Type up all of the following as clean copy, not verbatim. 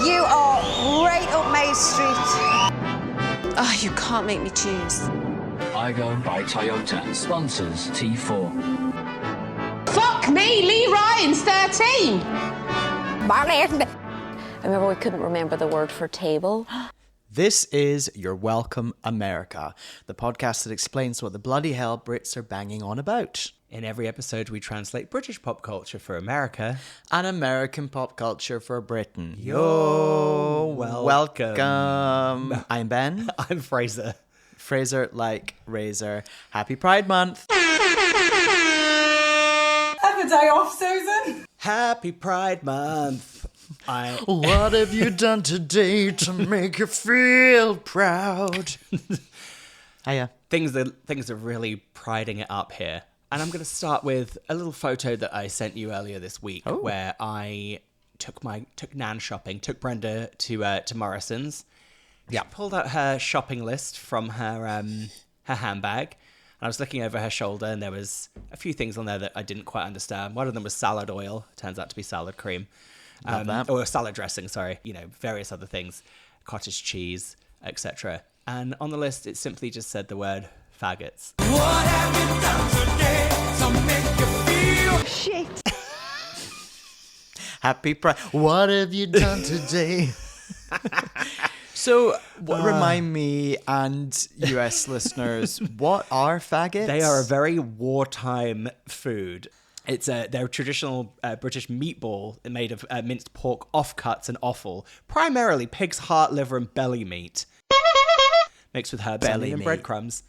You are right up my street. Oh, you can't make me choose. I go by Toyota. Sponsors T4. Fuck me, Lee Ryan's 13. I remember we couldn't remember the word for table. This is You're Welcome America, the podcast that explains what the bloody hell Brits are banging on about. In every episode, we translate British pop culture for America And American pop culture for Britain. Yo, welcome. I'm Ben. I'm Fraser. Fraser like razor. Happy Pride Month. Have a day off, Susan. Happy Pride Month. What have you done today to make you feel proud? Hiya. Things are really priding it up here. And I'm going to start with a little photo that I sent you earlier this week where I took Nan shopping, took Brenda to Morrison's. Yeah, pulled out her shopping list from her handbag. And I was looking over her shoulder and there was a few things on there that I didn't quite understand. One of them was salad oil. Turns out to be salad cream. Or salad dressing, sorry. You know, various other things. Cottage cheese, etc. And on the list, it simply just said the word faggots. What have you done today to make you feel Shit. Happy Pride. What have you done today? So, remind me and US listeners, what are faggots? They are a very wartime food. It's they're a traditional British meatball made of minced pork offcuts and offal, primarily pig's heart, liver, and belly meat, mixed with herbs and breadcrumbs,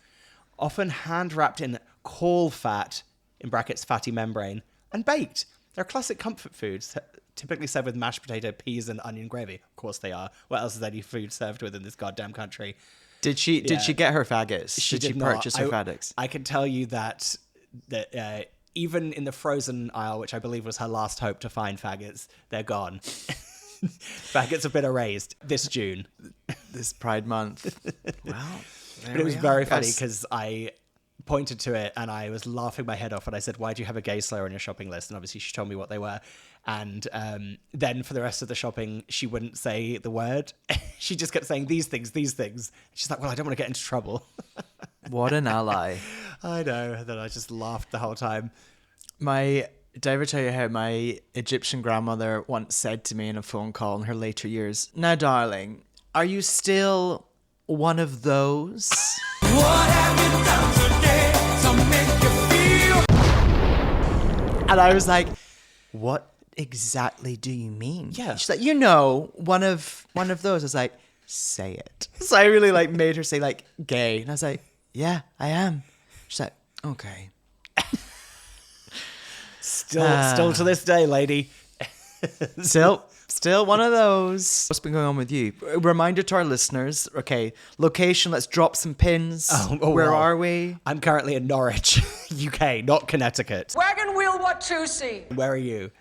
often hand-wrapped in caul fat, in brackets fatty membrane, and baked. They're classic comfort foods, typically served with mashed potato, peas, and onion gravy. Of course they are. What else is any food served with in this goddamn country? Did she get her faggots? She did she purchase her faggots? I can tell you that even in the frozen aisle, which I believe was her last hope to find faggots, they're gone. Faggots have been erased this June. This Pride Month. Well, but it was very funny because I pointed to it and I was laughing my head off and I said, why do you have a gay slur on your shopping list? And obviously she told me what they were. And then for the rest of the shopping, she wouldn't say the word. She just kept saying these things. She's like, well, I don't want to get into trouble. What an ally. I know. And then I just laughed the whole time. Did I ever tell you how my Egyptian grandmother once said to me in a phone call in her later years, now, darling, are you still one of those? What have you done today to make you feel? And I was like, what exactly do you mean? Yeah. She's like, one of those. I was like, say it. So I really made her say gay. And I was like, yeah, I am. She's like, okay. Still to this day, lady. Still one of those. What's been going on with you? A reminder to our listeners. Okay, location, let's drop some pins. Where are we? I'm currently in Norwich, UK, not Connecticut. Wagon wheel Watusi. Where are you?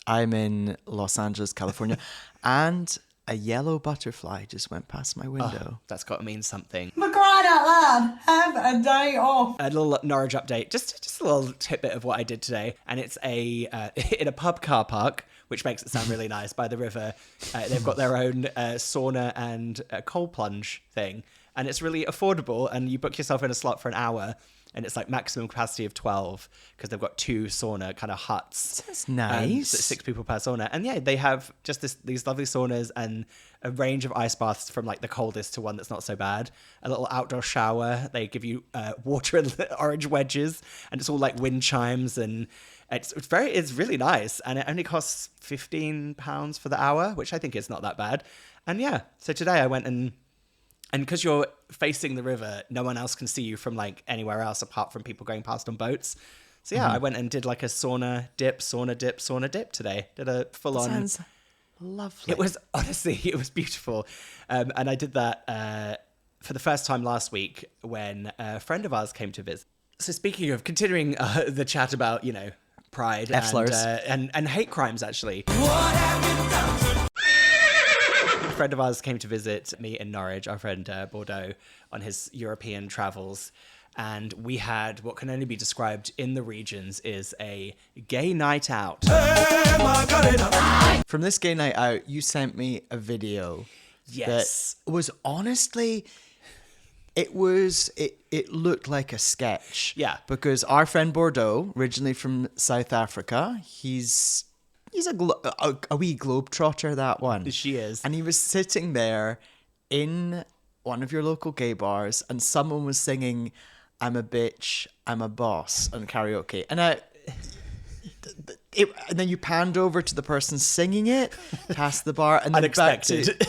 I'm in Los Angeles, California. And a yellow butterfly just went past my window. Oh, that's got to mean something. For crying out loud, have a day off. A little Norwich update, just a little tidbit of what I did today. And it's in a pub car park, which makes it sound really nice, by the river. They've got their own sauna and cold plunge thing. And it's really affordable. And you book yourself in a slot for an hour. And it's maximum capacity of 12 because they've got 2 sauna kind of huts. That's nice. 6 people per sauna. And yeah, they have just these lovely saunas and a range of ice baths from the coldest to one that's not so bad. A little outdoor shower. They give you water and orange wedges. And it's all wind chimes. And it's really nice. And it only costs £15 for the hour, which I think is not that bad. And yeah, so today I went and because you're facing the river, no one else can see you from anywhere else apart from people going past on boats. So yeah, I went and did a sauna dip today. Did a full on. Sounds lovely. It was it was beautiful. And I did that for the first time last week when a friend of ours came to visit. So speaking of continuing the chat about, pride and hate crimes, actually. What have you done today? A friend of ours came to visit me in Norwich, our friend Bordeaux, on his European travels. And we had what can only be described in the regions is a gay night out. Hey, my God, From this gay night out, you sent me a video Yes. that was honestly, it looked like a sketch. Yeah. Because our friend Bordeaux, originally from South Africa, he's a wee globetrotter, that one. She is. And he was sitting there in one of your local gay bars, and someone was singing "I'm a bitch, I'm a boss" on karaoke. And and then you panned over to the person singing it, past the bar, and then Unexpected. back to...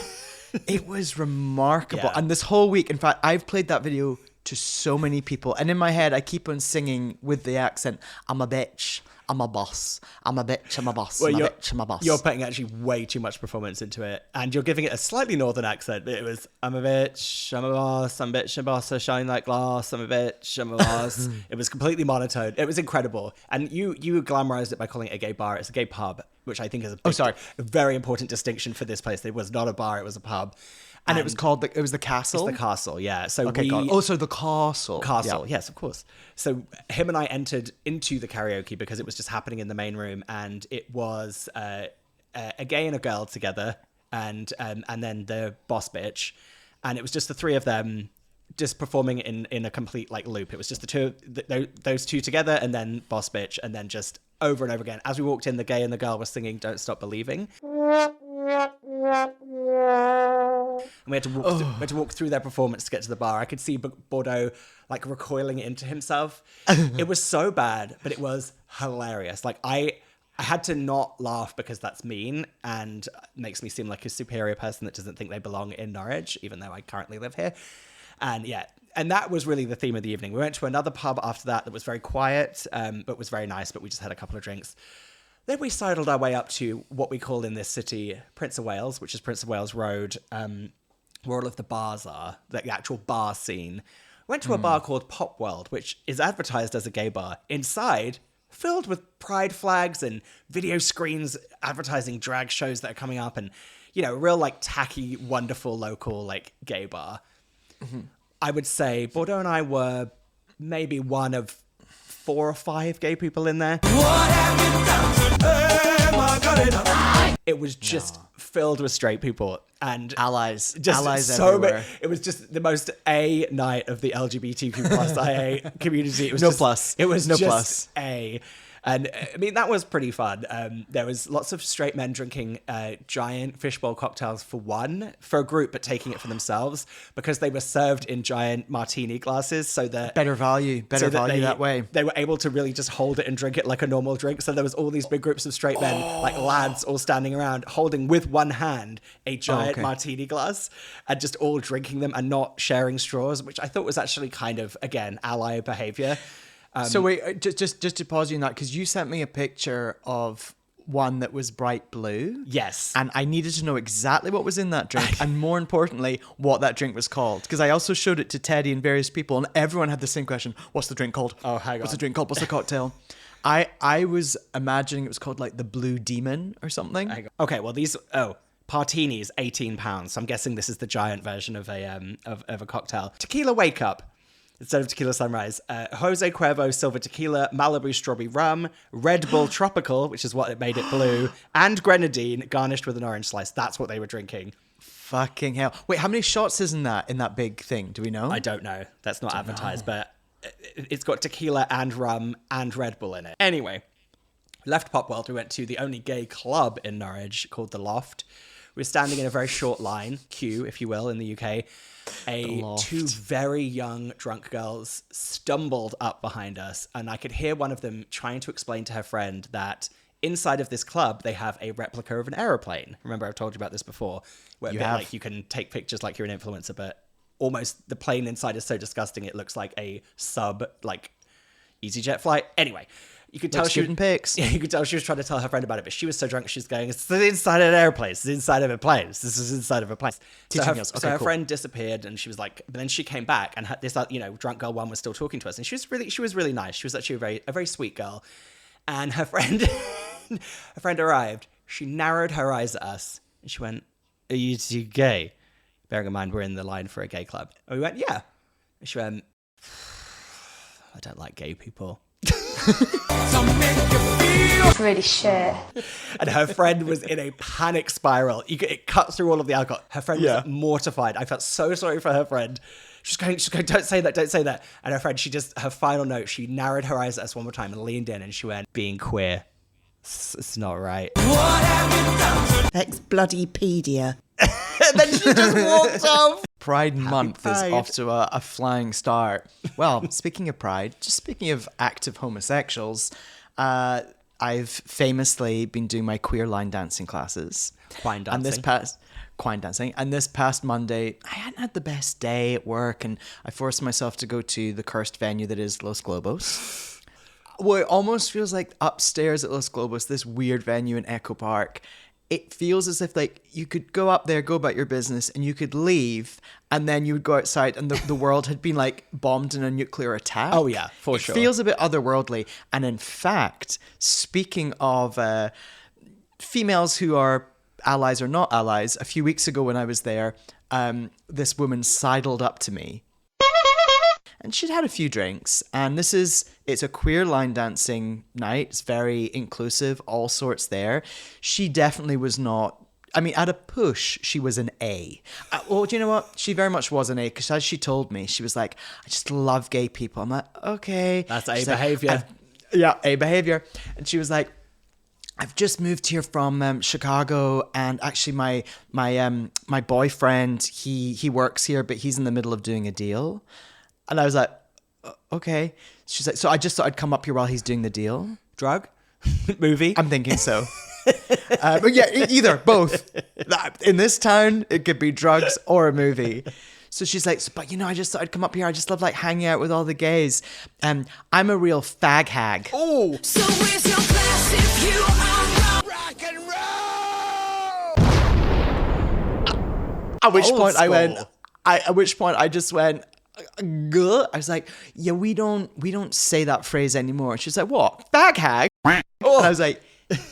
It was remarkable. Yeah. And this whole week, in fact, I've played that video to so many people. And in my head, I keep on singing with the accent, "I'm a bitch, I'm a boss. I'm a bitch, I'm a boss. I'm a bitch, I'm a boss." You're putting actually way too much performance into it, and you're giving it a slightly northern accent. It was, "I'm a bitch, I'm a boss, I'm a bitch, I'm a boss, I shine like glass, I'm a bitch, I'm a boss." It was completely monotone. It was incredible. And you glamorized it by calling it a gay bar. It's a gay pub, which I think is a very important distinction for this place. It was not a bar, it was a pub. And it was called it was the Castle? It's the Castle, yeah. So Okay, got it. Oh, so the Castle. Castle, Yeah. yes, of course. So him and I entered into the karaoke because it was just happening in the main room, and it was a gay and a girl together, and then the boss bitch, and it was just the three of them just performing in a complete like loop. It was just the two, those two together, and then boss bitch, and then just over and over again. As we walked in, the gay and the girl were singing "Don't Stop Believing." And we had to walk through their performance to get to the bar. I could see Bordeaux like recoiling into himself. It was so bad, but it was hilarious. Like I had to not laugh because that's mean and makes me seem like a superior person that doesn't think they belong in Norwich, even though I currently live here. And yeah, and that was really the theme of the evening. We went to another pub after that was very quiet, but was very nice, but we just had a couple of drinks. Then we sidled our way up to what we call in this city Prince of Wales, which is Prince of Wales Road, where all of the bars are, the actual bar scene. Went to a bar called Pop World, which is advertised as a gay bar. Inside, filled with pride flags and video screens advertising drag shows that are coming up, and, you know, real like tacky, wonderful local like gay bar. Mm-hmm. I would say Bordeaux and I were maybe one of 4 or 5 gay people in there. What have you done today? My God, It was just filled with straight people and Allies so everywhere. it was just the most A night of the LGBTQ plus IA community. It was No just, plus. It was No just plus. A. And I mean, that was pretty fun. There was lots of straight men drinking giant fishbowl cocktails for a group, but taking it for themselves because they were served in giant martini glasses. So that Better value that way. They were able to really just hold it and drink it like a normal drink. So there was all these big groups of straight men, like lads, all standing around holding with one hand a giant martini glass and just all drinking them and not sharing straws, which I thought was actually kind of, again, ally behavior. So wait, just to pause you on that, because you sent me a picture of one that was bright blue. Yes. And I needed to know exactly what was in that drink, and more importantly, what that drink was called. Because I also showed it to Teddy and various people, and everyone had the same question. What's the drink called? Oh, hang on. What's the drink called? What's the cocktail? I was imagining it was called like the Blue Demon or something. Okay, well, Partini's £18. So I'm guessing this is the giant version of a cocktail. Tequila Wake Up. Instead of Tequila Sunrise, Jose Cuervo Silver Tequila, Malibu Strawberry Rum, Red Bull Tropical, which is what made it blue, and Grenadine garnished with an orange slice. That's what they were drinking. Fucking hell. Wait, how many shots is in that big thing? Do we know? I don't know. That's not advertised, but it's got tequila and rum and Red Bull in it. Anyway, we left Pop World. We went to the only gay club in Norwich called The Loft. We were standing in a very short queue, if you will, in the UK. Two very young drunk girls stumbled up behind us, and I could hear one of them trying to explain to her friend that inside of this club they have a replica of an aeroplane. Remember, I've told you about this before, where like you can take pictures like you're an influencer, but almost the plane inside is so disgusting it looks like a sub, like EasyJet flight. Anyway. You could tell pics. Yeah, you could tell she was trying to tell her friend about it, but she was so drunk she was going, "It's the inside of an airplane. It's the inside of a plane. This is inside of a plane." So her friend disappeared, and she was like, but then she came back, and this drunk girl one was still talking to us, and she was really nice. She was actually a very sweet girl, and her friend arrived. She narrowed her eyes at us, and she went, "Are you two gay?" Bearing in mind we're in the line for a gay club, and we went, "Yeah." And she went, "I don't like gay people." to make you feel feel. It's really shit. And her friend was in a panic spiral. It cuts through all of the alcohol. Her friend was mortified. I felt so sorry for her friend. She's going, don't say that, don't say that. And her friend, her final note, she narrowed her eyes at us one more time and leaned in and she went, being queer, it's not right. What have you done to Ex-bloody-pedia. And then she just walked off. Pride Month is Pride. off to a flying start. Well, speaking of pride, just speaking of active homosexuals, I've famously been doing my queer line dancing classes. Quine And this dancing. past quine dancing. And this past Monday, I hadn't had the best day at work, and I forced myself to go to the cursed venue that is Los Globos. Well, it almost feels like upstairs at Los Globos, this weird venue in Echo Park. It feels as if like you could go up there, go about your business, and you could leave, and then you would go outside, and the world had been like bombed in a nuclear attack. Oh, yeah, for sure. It feels a bit otherworldly. And in fact, speaking of females who are allies or not allies, a few weeks ago when I was there, this woman sidled up to me. And she'd had a few drinks, and it's a queer line dancing night. It's very inclusive, all sorts there. She definitely was not, I mean, at a push, she was an A. Well, do you know what? She very much was an A, because as she told me, she was like, I just love gay people. I'm like, okay. That's A She's like, behavior. Yeah, A behavior. And she was like, I've just moved here from Chicago, and actually my boyfriend, he works here, but he's in the middle of doing a deal. And I was like, okay. She's like, so I just thought I'd come up here while he's doing the deal. Drug? Movie? I'm thinking so. But yeah, either, both. In this town, it could be drugs or a movie. So she's like, but I just thought I'd come up here. I just love like hanging out with all the gays. And I'm a real fag hag. Oh! So where's your class if you are rock and roll? At which Old point school. at which point I just went, "Guh." I was like, yeah, we don't say that phrase anymore. She's like, what? Fag hag? And I was like,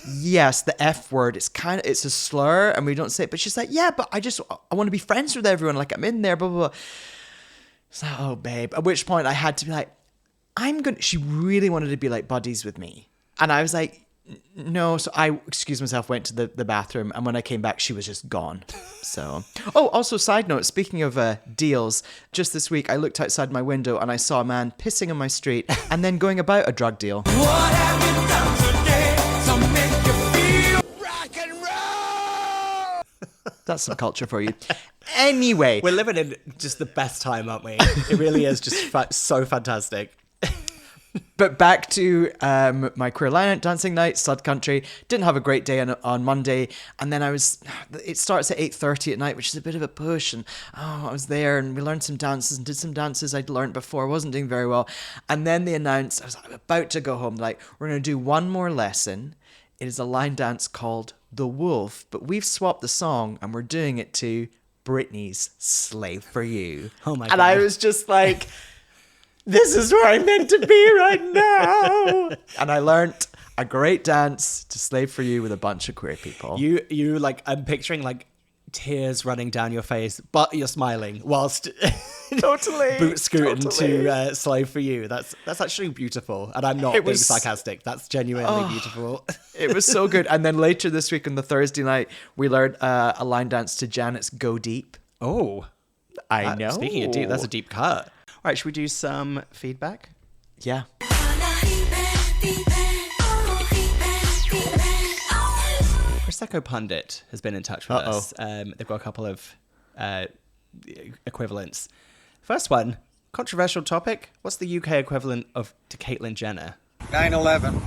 yes, the F word. It's a slur and we don't say it. But she's like, yeah, but I want to be friends with everyone. Like I'm in there, blah, blah, blah. It's like, oh, babe. At which point I had to be like, she really wanted to be like buddies with me. And I was like, no. So I excused myself, went to the bathroom. And when I came back, she was just gone. So, also side note, speaking of deals, just this week, I looked outside my window and I saw a man pissing on my street and then going about a drug deal. What have you done today to make you feel rock and roll? That's some culture for you. Anyway. We're living in just the best time, aren't we? It really is just so fantastic. But back to my queer line dancing night, Stud Country. Didn't have a great day on Monday. And then it starts at 8:30 at night, which is a bit of a push. And I was there and we learned some dances and did some dances I'd learned before. Wasn't doing very well. And then they announced, I was about to go home, like, we're going to do one more lesson. It is a line dance called The Wolf, but we've swapped the song and we're doing it to Britney's Slave for You. Oh my And I God. was just like, this is where I'm meant to be right now. And I learnt a great dance to Slave for You with a bunch of queer people. You like, I'm picturing like tears running down your face, but you're smiling whilst Totally. boot scooting totally. to Slave for You. That's actually beautiful. And I'm not being was- sarcastic. That's genuinely beautiful. It was so good. And then later this week on the Thursday night, we learned a line dance to Janet's Go Deep. Oh, I know. Speaking of deep, that's a deep cut. All right, should we do some feedback? Yeah. Prosecco Pundit has been in touch with us. They've got a couple of equivalents. First one, controversial topic. What's the UK equivalent to Caitlyn Jenner? 9/11.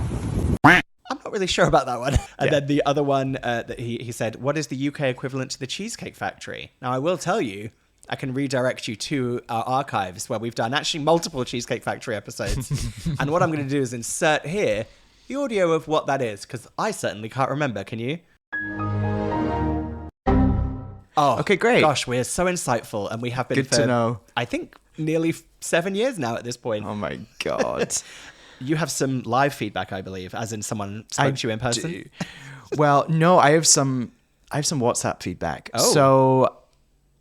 I'm not really sure about that one. And then the other one that he said, what is the UK equivalent to the Cheesecake Factory? Now, I will tell you, I can redirect you to our archives where we've done actually multiple Cheesecake Factory episodes. And what I'm going to do is insert here the audio of what that is, because I certainly can't remember. Can you? Oh, Okay, great. Gosh, we're so insightful, and we have been Good for, to know. I think, nearly 7 years now at this point. Oh my God. You have some live feedback, I believe, as in someone spoke to you in person. do. Well, no, I have some WhatsApp feedback. Oh. So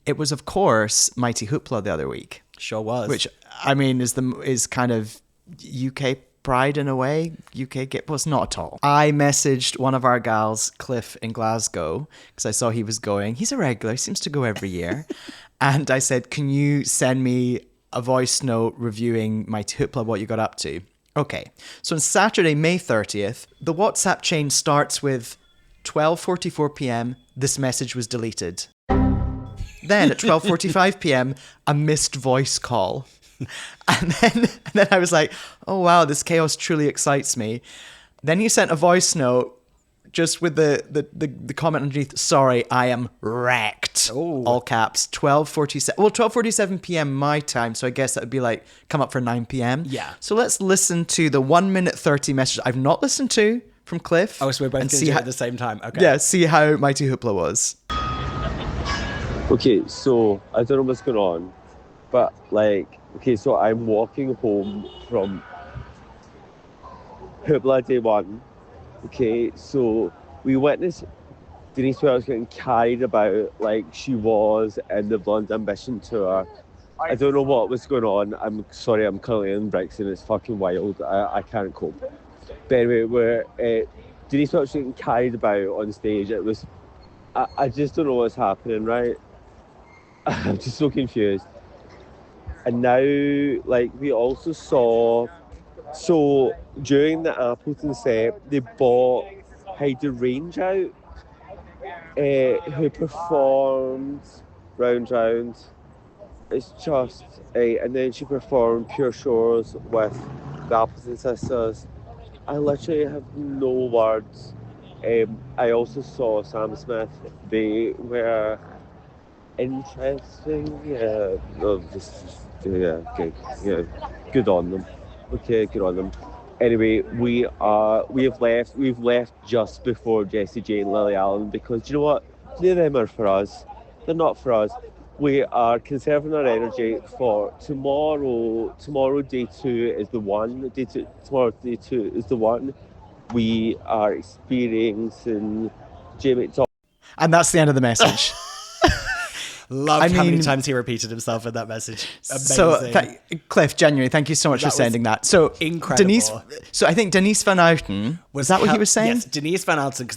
it was, of course, Mighty Hoopla the other week, Sure was. which I mean is kind of UK pride in a way. UK was not at all. I messaged one of our gals, Cliff in Glasgow, because I saw he was going. He's a regular. He seems to go every year. And I said, can you send me a voice note reviewing Mighty Hoopla, what you got up to? Okay. So on Saturday, May 30th, the WhatsApp chain starts with 12:44 p.m. This message was deleted. Then at 12:45 p.m., a missed voice call. And then I was like, oh wow, this chaos truly excites me. Then he sent a voice note just with the comment underneath, sorry, I am wrecked. Ooh. All caps. 12:47 p.m. my time, so I guess that would be like come up for 9 p.m. Yeah. So let's listen to the 1 minute 30 message I've not listened to from Cliff. Oh, so we're both going to do it at the same time. Okay. Yeah, see how Mighty Hoopla was. Okay, so I don't know what's going on, but like, okay, so I'm walking home from Hoopla Day 1. Okay, so we witnessed Denise Welch getting carried about like she was in the Blonde Ambition tour. I don't know what was going on. I'm sorry, I'm currently in Brixton. It's fucking wild. I can't cope. But anyway, Denise Welch getting carried about on stage. It was, I just don't know what's happening, right? I'm just so confused. And now, like, we also saw, so during the Appleton set, they bought Heidi Range out, who performed Round Round. It's just, and then she performed Pure Shores with the Appleton Sisters. I literally have no words. I also saw Sam Smith. They were interesting. Yeah, no, yeah, okay, yeah, good on them. Okay, good on them. Anyway, we've left just before Jessie J and Lily Allen because do you know what? None of them are for us. They're not for us. We are conserving our energy for tomorrow. Tomorrow, day 2 is the one. Tomorrow, day 2 is the one. We are experiencing Jamie Top. And that's the end of the message. Loved how many times he repeated himself in that message. Amazing. So, Cliff, genuinely, thank you so much for sending that. So, incredible. Denise, so I think Denise Van Outen, was that what he was saying? Yes, Denise Van Outen,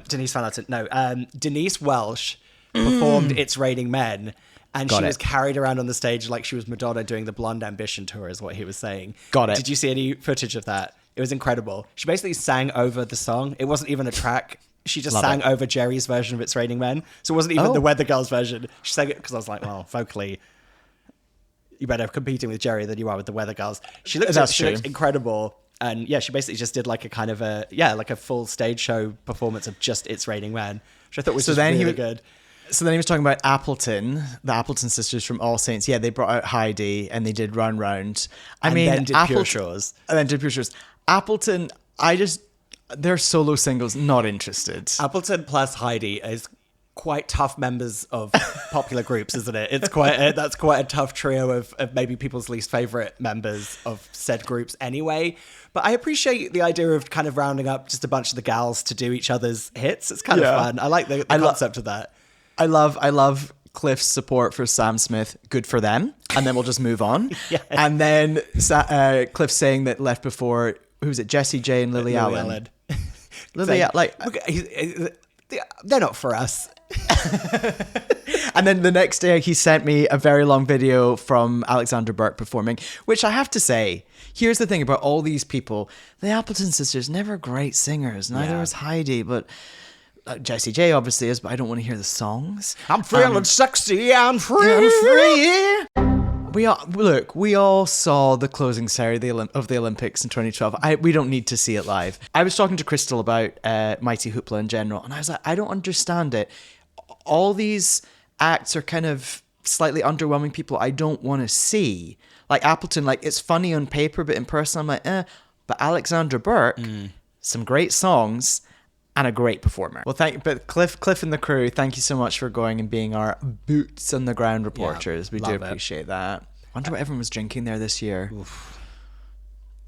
Denise Van Outen, Denise Welch performed It's Raining Men, and she was carried around on the stage like she was Madonna doing the Blonde Ambition tour, is what he was saying. Got it. Did you see any footage of that? It was incredible. She basically sang over the song. It wasn't even a track. She just sang over Jerry's version of It's Raining Men. So it wasn't even the Weather Girls version. She sang it because I was like, well, vocally, you better competing with Jerry than you are with the Weather Girls. She looked incredible. And yeah, she basically just did like a kind of like a full stage show performance of just It's Raining Men, which I thought was really good. So then he was talking about Appleton, the Appleton sisters from All Saints. Yeah, they brought out Heidi and they did Round Round. Then did Pure Shores. And then did Pure Shores. Appleton, their solo singles, not interested. Appleton plus Heidi is quite tough members of popular groups, isn't it? It's that's quite a tough trio of maybe people's least favorite members of said groups anyway. But I appreciate the idea of kind of rounding up just a bunch of the gals to do each other's hits. It's kind of fun. I like the concept of that. I love Cliff's support for Sam Smith. Good for them. And then we'll just move on. Yeah. And then Cliff saying that left before, who was it? Jessie J and Lily Allen. Lily, they're not for us. And then the next day he sent me a very long video from Alexandra Burke performing, which I have to say, here's the thing about all these people. The Appleton sisters, never great singers. Neither was Heidi, but Jessie J obviously is, but I don't want to hear the songs. I'm feeling sexy and free. I'm free. We all saw the closing ceremony of the Olympics in 2012. We don't need to see it live. I was talking to Crystal about Mighty Hoopla in general, and I was like, I don't understand it. All these acts are kind of slightly underwhelming people I don't want to see. Like Appleton, like it's funny on paper, but in person I'm like, But Alexandra Burke, some great songs and a great performer. Well, but Cliff and the crew, thank you so much for going and being our boots on the ground reporters. We do appreciate that. Wonder what everyone was drinking there this year. Oof.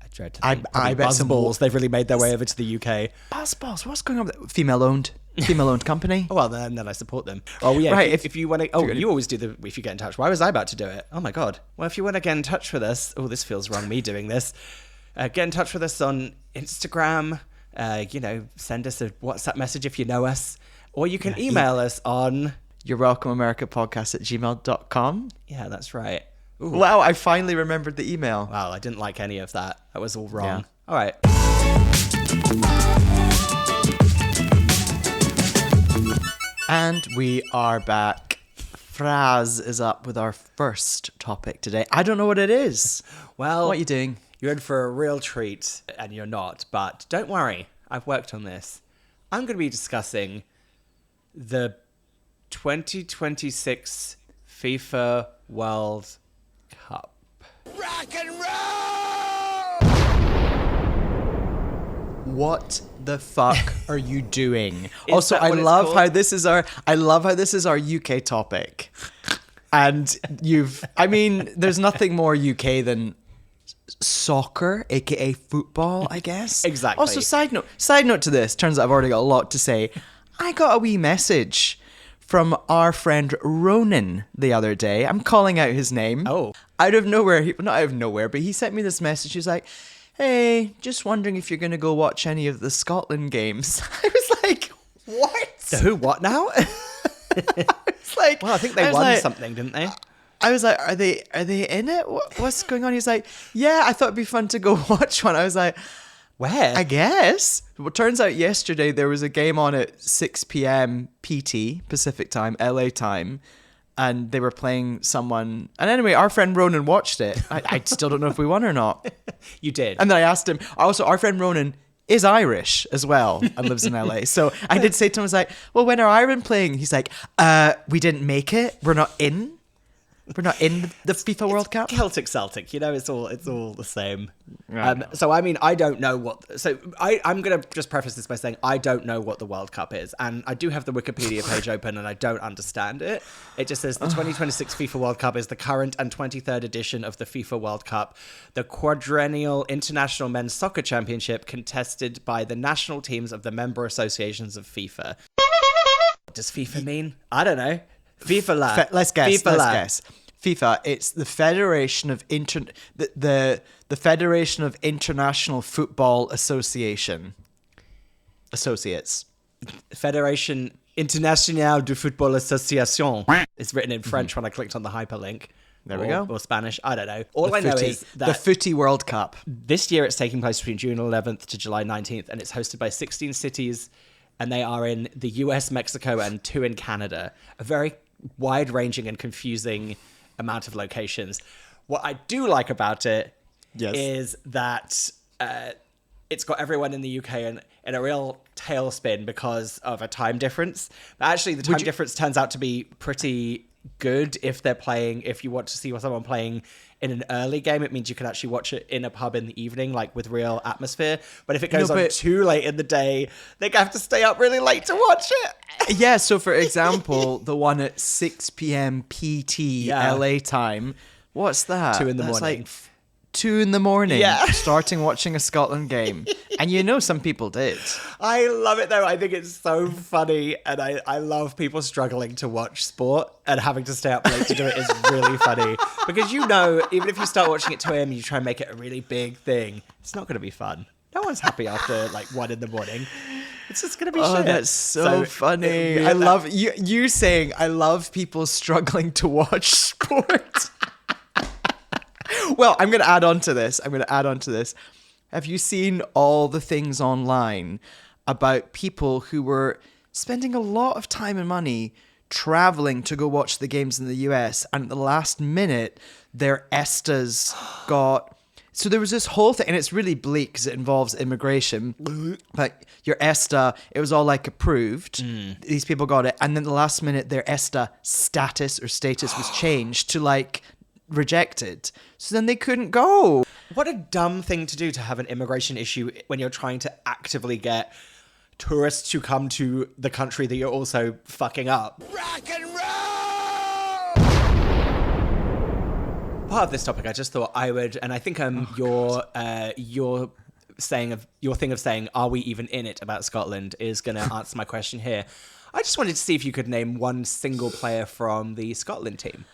I dread to think. I bet some balls. They've really made their way over to the UK. Balls. What's going on with female-owned company? Oh, well, then I support them. Oh, yeah. Right. If you want to, you always do if you get in touch. Why was I about to do it? Oh my God. Well, if you want to get in touch with us, this feels wrong. Me doing this. Get in touch with us on Instagram. Send us a WhatsApp message if you know us. Or you can email us on... You're welcome, AmericaPodcast@gmail.com. Yeah, that's right. Ooh. Wow, I finally remembered the email. Wow, I didn't like any of that. That was all wrong. Yeah. All right. And we are back. Fraz is up with our first topic today. I don't know what it is. Well, what are you doing? You're in for a real treat, and you're not. But don't worry, I've worked on this. I'm going to be discussing the 2026 FIFA World Cup. Rock and roll! What the fuck are you doing? Is Also, that I what it's love called? how this is our UK topic. And there's nothing more UK than soccer, aka football, I guess. Exactly. Also, side note to this, turns out I've already got a lot to say. I got a wee message from our friend Ronan the other day. I'm calling out his name. Oh. Out of nowhere, not out of nowhere, but he sent me this message. He's like, hey, just wondering if you're going to go watch any of the Scotland games. I was like, what? The who what now? It's like, Well, I think they won something, didn't they? I was like, are they in it? What's going on? He's like, yeah, I thought it'd be fun to go watch one. I was like, Where? I guess. Well, turns out yesterday there was a game on at 6 p.m. PT, Pacific time, LA time, and they were playing someone. And anyway, our friend Ronan watched it. I still don't know if we won or not. You did. And then I asked him. Also, our friend Ronan is Irish as well and lives in LA. So I did say to him, I was like, well, when are Ireland playing? He's like, we didn't make it. We're not in. We're not in the FIFA World Cup. Celtic, it's all the same. So I don't know what. So I'm gonna just preface this by saying I don't know what the World Cup is, and I do have the Wikipedia page open, and I don't understand it. It just says the 2026 FIFA World Cup is the current and 23rd edition of the FIFA World Cup, the quadrennial international men's soccer championship contested by the national teams of the member associations of FIFA. What does FIFA mean? I don't know. FIFA la. Let's guess. FIFA la. Let's guess. FIFA. It's the Federation of the Federation of International Football Association. Associates. Fédération Internationale du Football Association. It's written in French when I clicked on the hyperlink. There we go. Or Spanish. I don't know. All I know is that the Footy World Cup. this year it's taking place between June 11th to July 19th, and it's hosted by 16 cities, and they are in the US, Mexico, and 2 in Canada. A very wide-ranging and confusing amount of locations. What I do like about it is that it's got everyone in the UK in a real tailspin because of a time difference. But actually, the time difference turns out to be pretty good if you want to see someone playing in an early game. It means you can actually watch it in a pub in the evening, like with real atmosphere. But if it goes on too late in the day, they have to stay up really late to watch it. Yeah, so for example, the one at 6 p.m. PT LA time, what's that? 2 in the That's morning. like 2 in the morning, Yeah. starting watching a Scotland game. And some people did. I love it though. I think it's so funny, and I love people struggling to watch sport and having to stay up late to do it is really funny. Because even if you start watching at 2 a.m. and you try and make it a really big thing, it's not going to be fun. No one's happy after like 1 in the morning. It's just going to be shit. Oh, that's so funny. I love you saying I love people struggling to watch sport. Well, I'm going to add on to this. Have you seen all the things online about people who were spending a lot of time and money traveling to go watch the games in the US, and at the last minute, their ESTAs got... So there was this whole thing, and it's really bleak because it involves immigration. Like your ESTA, it was all like approved. These people got it, and then the last minute, their ESTA status was changed to like rejected. So then they couldn't go. What a dumb thing to do, to have an immigration issue when you're trying to actively get tourists to come to the country that you're also fucking up. Rock and roll! Part of this topic, I just thought I would, and I think your thing of saying, are we even in it about Scotland, is going to answer my question here. I just wanted to see if you could name one single player from the Scotland team.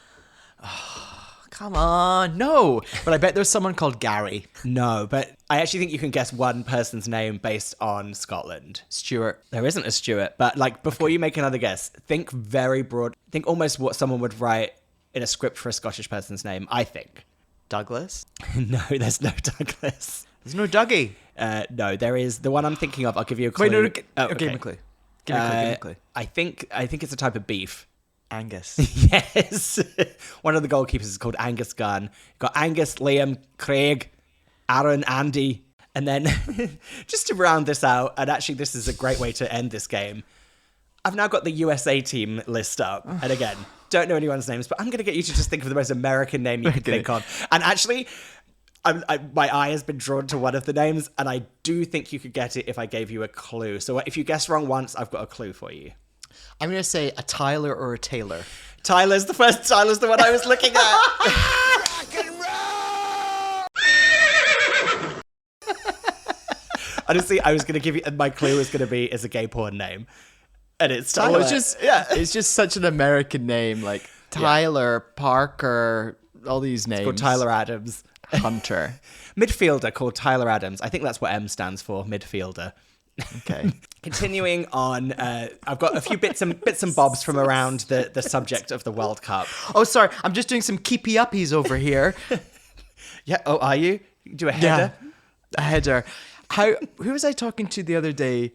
Come on, no. But I bet there's someone called Gary. No, but I actually think you can guess one person's name based on Scotland. Stuart. There isn't a Stuart, but like before you make another guess, think very broad. Think almost what someone would write in a script for a Scottish person's name, I think. Douglas? No, there's no Douglas. There's no Dougie. No, there is. The one I'm thinking of, I'll give you a clue. Wait, no, no. Oh, Give me a clue. Give me a clue. I think it's a type of beef. Angus. Yes. One of the goalkeepers is called Angus Gunn. You've got Angus, Liam, Craig, Aaron, Andy. And then just to round this out, and actually this is a great way to end this game, I've now got the USA team list up. And again, don't know anyone's names, but I'm going to get you to just think of the most American name you could think of. And actually, my eye has been drawn to one of the names, and I do think you could get it if I gave you a clue. So if you guess wrong once, I've got a clue for you. I'm going to say a Tyler or a Taylor. Tyler's the one I was looking at. Rock and roll! Honestly, I was going to give you, my clue was going to be, is a gay porn name. And it's Tyler. Oh, it's just such an American name, like Tyler, Parker, all these names. It's called Tyler Adams. Hunter. Midfielder called Tyler Adams. I think that's what M stands for, midfielder. Okay. Continuing on, I've got a few bits and bobs from around the subject of the World Cup. Oh, sorry. I'm just doing some keepy uppies over here. Yeah. Oh, are you? Do a header? Yeah, a header. Who was I talking to the other day?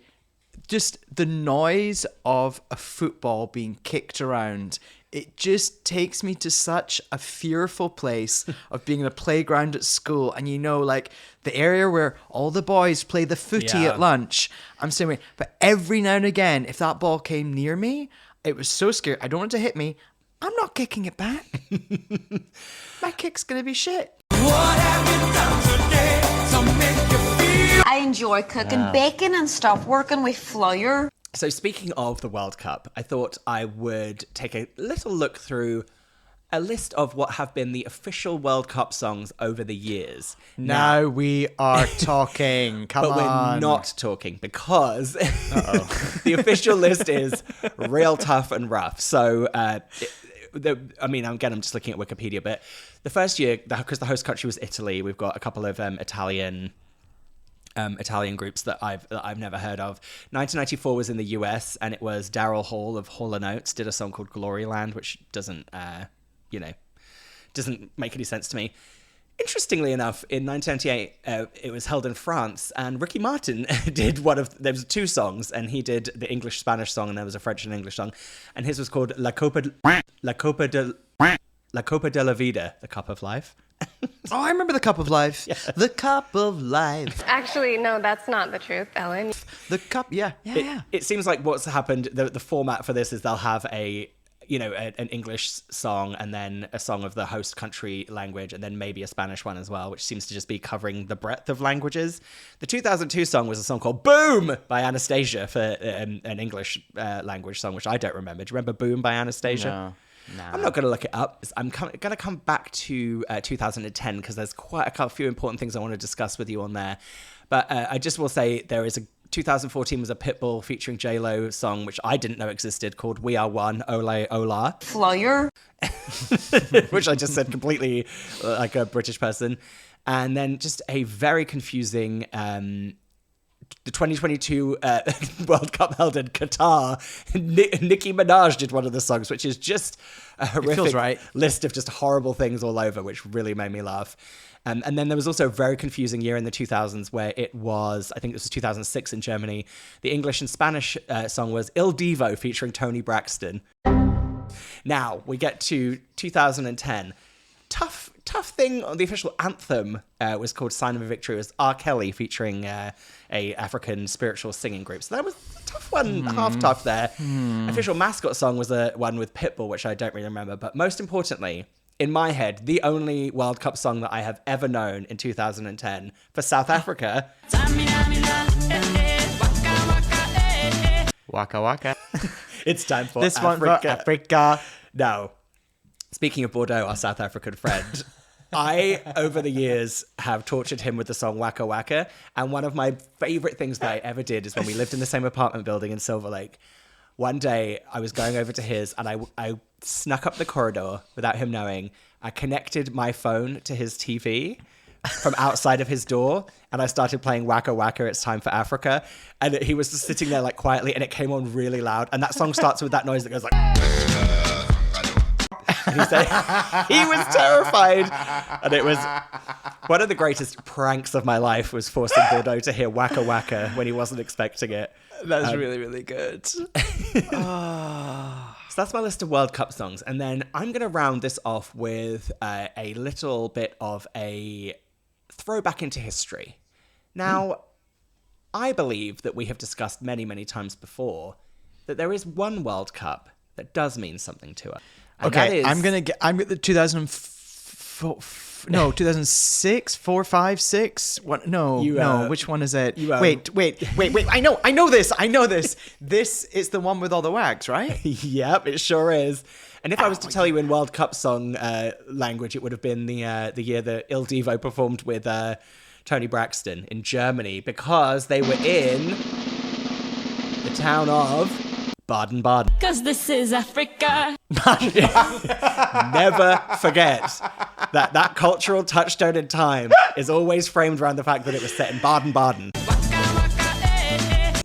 Just the noise of a football being kicked around. It just takes me to such a fearful place of being in a playground at school. And like the area where all the boys play the footy at lunch. I'm saying, but every now and again, if that ball came near me, it was so scary. I don't want it to hit me. I'm not kicking it back. My kick's going to be shit. What have you done today to make you feel? I enjoy cooking bacon and stop working with flour. So speaking of the World Cup, I thought I would take a little look through a list of what have been the official World Cup songs over the years. Now we are talking. Come but on. We're not talking because the official list is real tough and rough. So, I'm just looking at Wikipedia, but the first year, because the host country was Italy, we've got a couple of Italian groups that I've never heard of. 1994 was in the US, and it was Daryl Hall of Hall & Oates did a song called Gloryland, which doesn't make any sense to me. Interestingly enough, in 1998, it was held in France, and Ricky Martin did there was two songs, and he did the English-Spanish song, and there was a French and English song, and his was called La Copa de la Vida, the Cup of Life. Oh, I remember the Cup of Life. Yeah. The Cup of Life. Actually, no, that's not the truth, Ellen. The Cup, yeah. It seems like what's happened, the format for this is they'll have an English song and then a song of the host country language and then maybe a Spanish one as well, which seems to just be covering the breadth of languages. The 2002 song was a song called Boom by Anastasia for an English language song, which I don't remember. Do you remember Boom by Anastasia? No. I'm not going to look it up. I'm going to come back to 2010 because there's quite a few important things I want to discuss with you on there. But I just will say there is 2014 was a Pitbull featuring J-Lo song, which I didn't know existed, called We Are One, Ole Ola. Flour. Which I just said completely like a British person. And then just a very confusing... the 2022 World Cup held in Qatar. Nicki Minaj did one of the songs, which is just a horrific list of just horrible things all over, which really made me laugh. And then there was also a very confusing year in the 2000s where it was, I think this was 2006 in Germany. The English and Spanish song was Il Divo featuring Toni Braxton. Now we get to 2010. Tough thing on the official anthem was called Sign of a Victory. It was R. Kelly featuring a African spiritual singing group. So that was a tough one, half tough there. Official mascot song was the one with Pitbull, which I don't really remember. But most importantly, in my head, the only World Cup song that I have ever known in 2010 for South Africa. Waka waka. It's time for this Africa. one for Africa. Now, speaking of Bordeaux, our South African friend, I, over the years, have tortured him with the song Waka Waka. And one of my favorite things that I ever did is when we lived in the same apartment building in Silver Lake. One day, I was going over to his and I snuck up the corridor without him knowing. I connected my phone to his TV from outside of his door, and I started playing Waka Waka, It's Time for Africa, and he was just sitting there like quietly, and it came on really loud, and that song starts with that noise that goes like... And he said he was terrified, and it was one of the greatest pranks of my life was forcing Bordeaux to hear Waka Waka when he wasn't expecting it. That's really, really good. So that's my list of World Cup songs. And then I'm going to round this off with a little bit of a throwback into history. Now, I believe that we have discussed many, many times before that there is one World Cup that does mean something to us. And Okay, that is, I'm at the 2006, 4, 5, 6. What? No, which one is it? Wait. I know this. This is the one with all the wags, right? Yep, it sure is. And if I was to tell you in World Cup song language, it would have been the year that Il Divo performed with Tony Braxton in Germany, because they were in the town of Baden-Baden. Cause this is Africa. Never forget that cultural touchstone in time is always framed around the fact that it was set in Baden-Baden.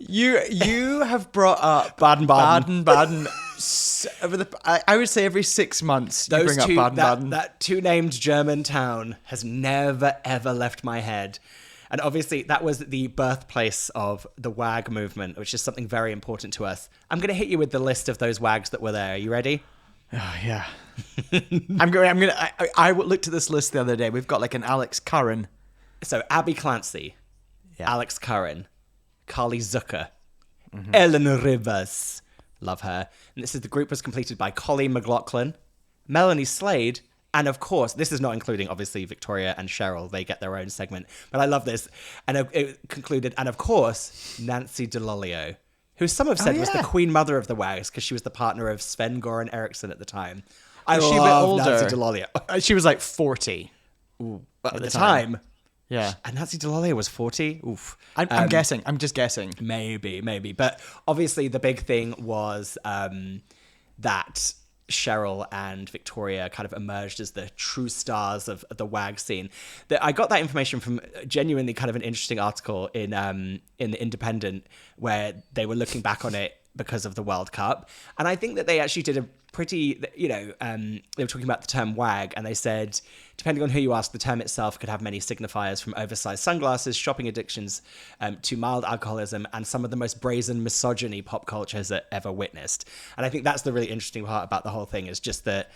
You have brought up Baden-Baden. I would say every 6 months you bring up Baden-Baden. That two-named German town has never, ever left my head. And obviously, that was the birthplace of the WAG movement, which is something very important to us. I'm going to hit you with the list of those WAGs that were there. Are you ready? Oh, yeah. I looked at this list the other day. We've got like an Alex Curran. So, Abby Clancy, Alex Curran, Carly Zucker, Ellen Rivers. Love her. And this is the group was completed by Colleen McLaughlin, Melanie Slade, and of course, this is not including, obviously, Victoria and Cheryl. They get their own segment. But I love this. And it concluded, and of course, Nancy DeLolio, who some have said was the queen mother of the WAGs because she was the partner of Sven Goran Eriksson at the time. I love Nancy DeLolio. She was like 40. At the time. Yeah. And Nancy DeLolio was 40? Oof. I'm guessing. I'm just guessing. Maybe. But obviously the big thing was that Cheryl and Victoria kind of emerged as the true stars of the WAG scene. I got that information from genuinely kind of an interesting article in The Independent where they were looking back on it because of the World Cup. And I think that they actually did a pretty, they were talking about the term WAG, and they said, depending on who you ask, the term itself could have many signifiers, from oversized sunglasses, shopping addictions, to mild alcoholism, and some of the most brazen misogyny pop culture has ever witnessed. And I think that's the really interesting part about the whole thing, is just that,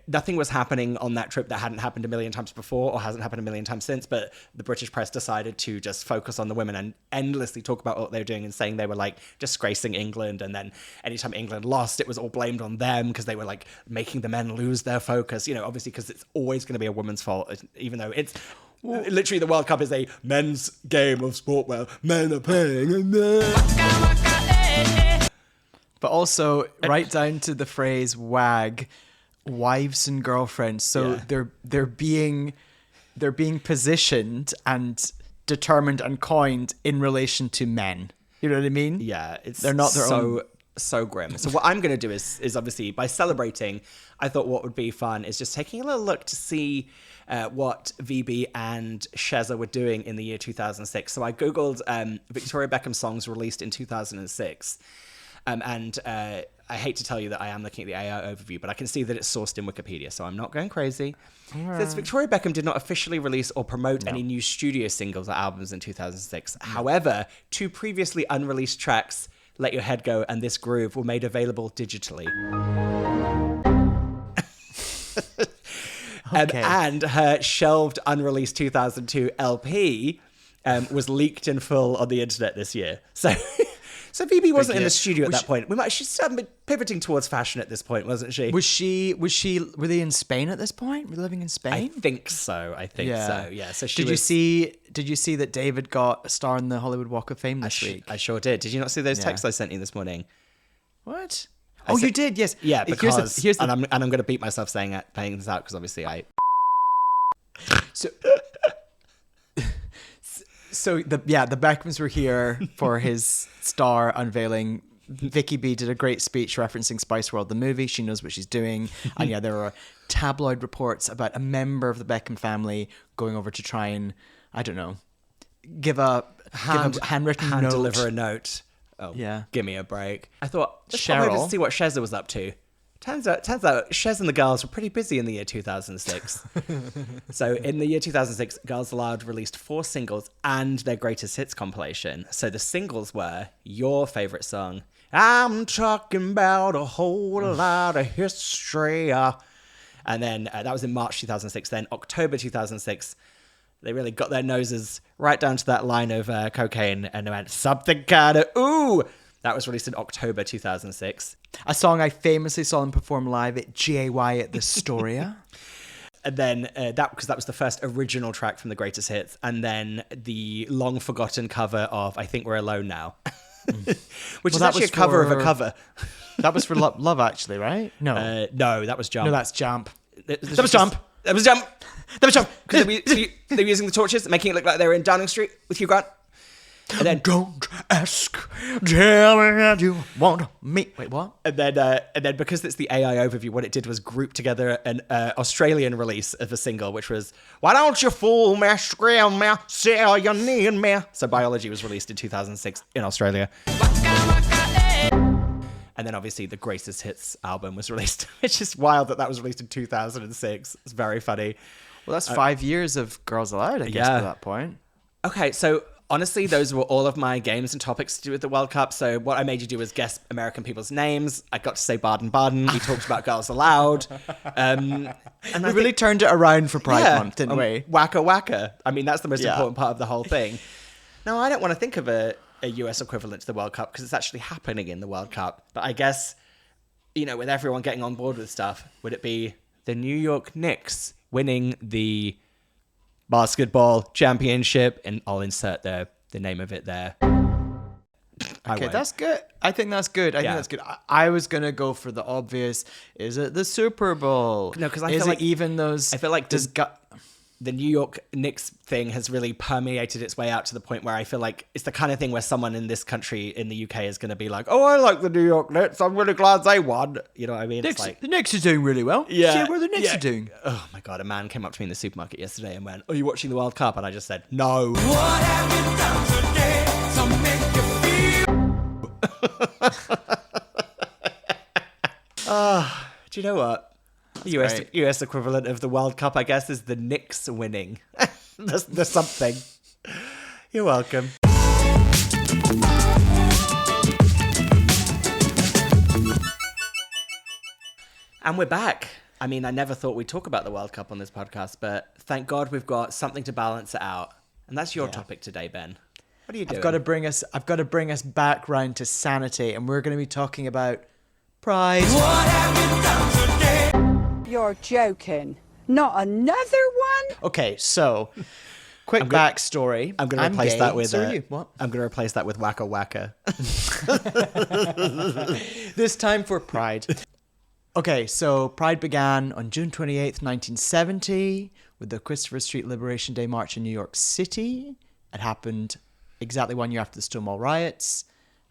nothing was happening on that trip that hadn't happened a million times before or hasn't happened a million times since, but the British press decided to just focus on the women and endlessly talk about what they were doing and saying they were like disgracing England, and then anytime England lost, it was all blamed on them because they were like making the men lose their focus, obviously because it's always going to be a woman's fault, even though it's literally the World Cup is a men's game of sport where men are playing. But also right down to the phrase WAG, wives and girlfriends. So they're being positioned and determined and coined in relation to men. You know what I mean? Yeah, they're not their own. So grim. So what I'm going to do is obviously by celebrating, I thought what would be fun is just taking a little look to see what VB and Sheza were doing in the year 2006. So I googled Victoria Beckham songs released in 2006. And I hate to tell you that I am looking at the AI overview, but I can see that it's sourced in Wikipedia, so I'm not going crazy. It says Victoria Beckham did not officially release or promote any new studio singles or albums in 2006. However, 2 previously unreleased tracks, Let Your Head Go and This Groove, were made available digitally. Okay. And her shelved unreleased 2002 LP was leaked in full on the internet this year. So Phoebe wasn't in the studio at that point. She's been pivoting towards fashion at this point, wasn't she? Were they in Spain at this point? Were they living in Spain? I think so. Yeah. So did you see that David got a star in the Hollywood Walk of Fame this week? I sure did. Did you not see those texts I sent you this morning? What? You did, yes. Yeah, because and I'm going to beat myself playing this out because obviously I. So the Beckhams were here for his star unveiling Vicky B did a great speech referencing Spice World, the movie. She knows what she's doing. And yeah, there are tabloid reports about a member of the Beckham family going over to try and, I don't know, give a handwritten note. Deliver a note. Oh, yeah. Give me a break. I thought, let's Cheryl. pop over to see what Sheza was up to. Turns out Shez and the girls were pretty busy in the year 2006. So in the year 2006, Girls Aloud released 4 singles and their greatest hits compilation. So the singles were your favorite song, I'm talking about a whole lot of history. And then that was in March 2006. Then October 2006, they really got their noses right down to that line of cocaine and they went, something kinda ooh. That was released in October 2006. A song I famously saw them perform live at GAY at the Storia. And then because that was the first original track from the greatest hits. And then the long forgotten cover of I Think We're Alone Now. Which is actually a cover of a cover. That was for Love Actually, right? No. No, that was Jump. No, that's Jump. That was Jump. That was Jump. That was Jump. Because they were using the torches, making it look like they were in Downing Street with Hugh Grant. And then don't ask, tell me how you want me. Wait, what? And then because it's the AI overview, what it did was group together an Australian release of a single, which was Why Don't You Fool Me, Scream Me, Say You Need Me. So Biology was released in 2006 in Australia. And then obviously the Greatest Hits album was released, which is wild that was released in 2006. It's very funny. Well, that's 5 years of Girls Aloud, I guess, at that point. Okay, so honestly, those were all of my games and topics to do with the World Cup. So what I made you do was guess American people's names. I got to say Baden-Baden. We talked about Girls Aloud. And we really turned it around for Pride Month, didn't we? Waka Waka. I mean, that's the most important part of the whole thing. Now, I don't want to think of a US equivalent to the World Cup because it's actually happening in the World Cup. But I guess, with everyone getting on board with stuff, would it be the New York Knicks winning the basketball championship? And I'll insert the name of it there. Okay, that's good. I think that's good. I think that's good. I was going to go for the obvious. Is it the Super Bowl? No, because I feel feel like even those... I feel like the New York Knicks thing has really permeated its way out to the point where I feel like it's the kind of thing where someone in this country, in the UK, is going to be like, oh, I like the New York Knicks. I'm really glad they won. You know what I mean? The Knicks are doing really well. Yeah. See what the Knicks are doing. Oh, my God. A man came up to me in the supermarket yesterday and went, are you watching the World Cup? And I just said, no. What have you done today to make you feel? Do you know what? The US equivalent of the World Cup, I guess, is the Knicks winning. There's something. You're welcome. And we're back. I mean, I never thought we'd talk about the World Cup on this podcast, but thank God we've got something to balance it out. And that's your topic today, Ben. What are you doing? I've got to bring us back round to sanity, and we're going to be talking about Pride. What have you done today? You're joking. Not another one? Okay, so quick backstory. I'm going to replace that with so are you. What? I'm going to replace that with Waka Waka. This time for Pride. Okay, so Pride began on June 28th, 1970, with the Christopher Street Liberation Day March in New York City. It happened exactly 1 year after the Stonewall riots,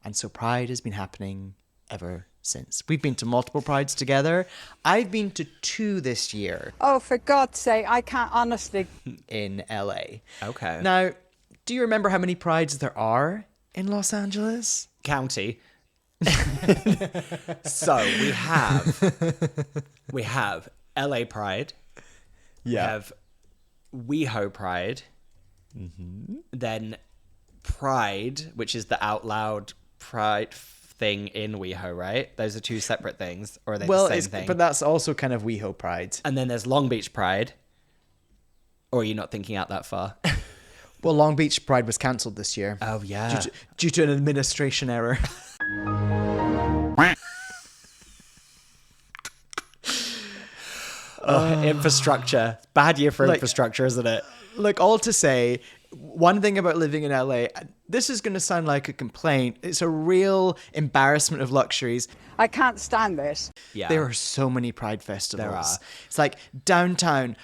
and so Pride has been happening ever since. We've been to multiple Prides together. I've been to 2 this year. Oh, for God's sake, I can't honestly. In LA. Okay. Now, do you remember how many Prides there are in Los Angeles? County. So we have LA Pride. We have WeHo Pride. Mm-hmm. Then Pride, which is the Out Loud Pride thing in WeHo, right? Those are 2 separate things, or are they the same thing? But that's also kind of WeHo Pride. And then there's Long Beach Pride. Or are you not thinking out that far? Well, Long Beach Pride was cancelled this year. Oh, yeah. Due to an administration error. Infrastructure. Bad year for infrastructure, isn't it? Like, all to say, one thing about living in LA, this is going to sound like a complaint. It's a real embarrassment of luxuries. I can't stand this. Yeah. There are so many Pride festivals. There are. It's like downtown,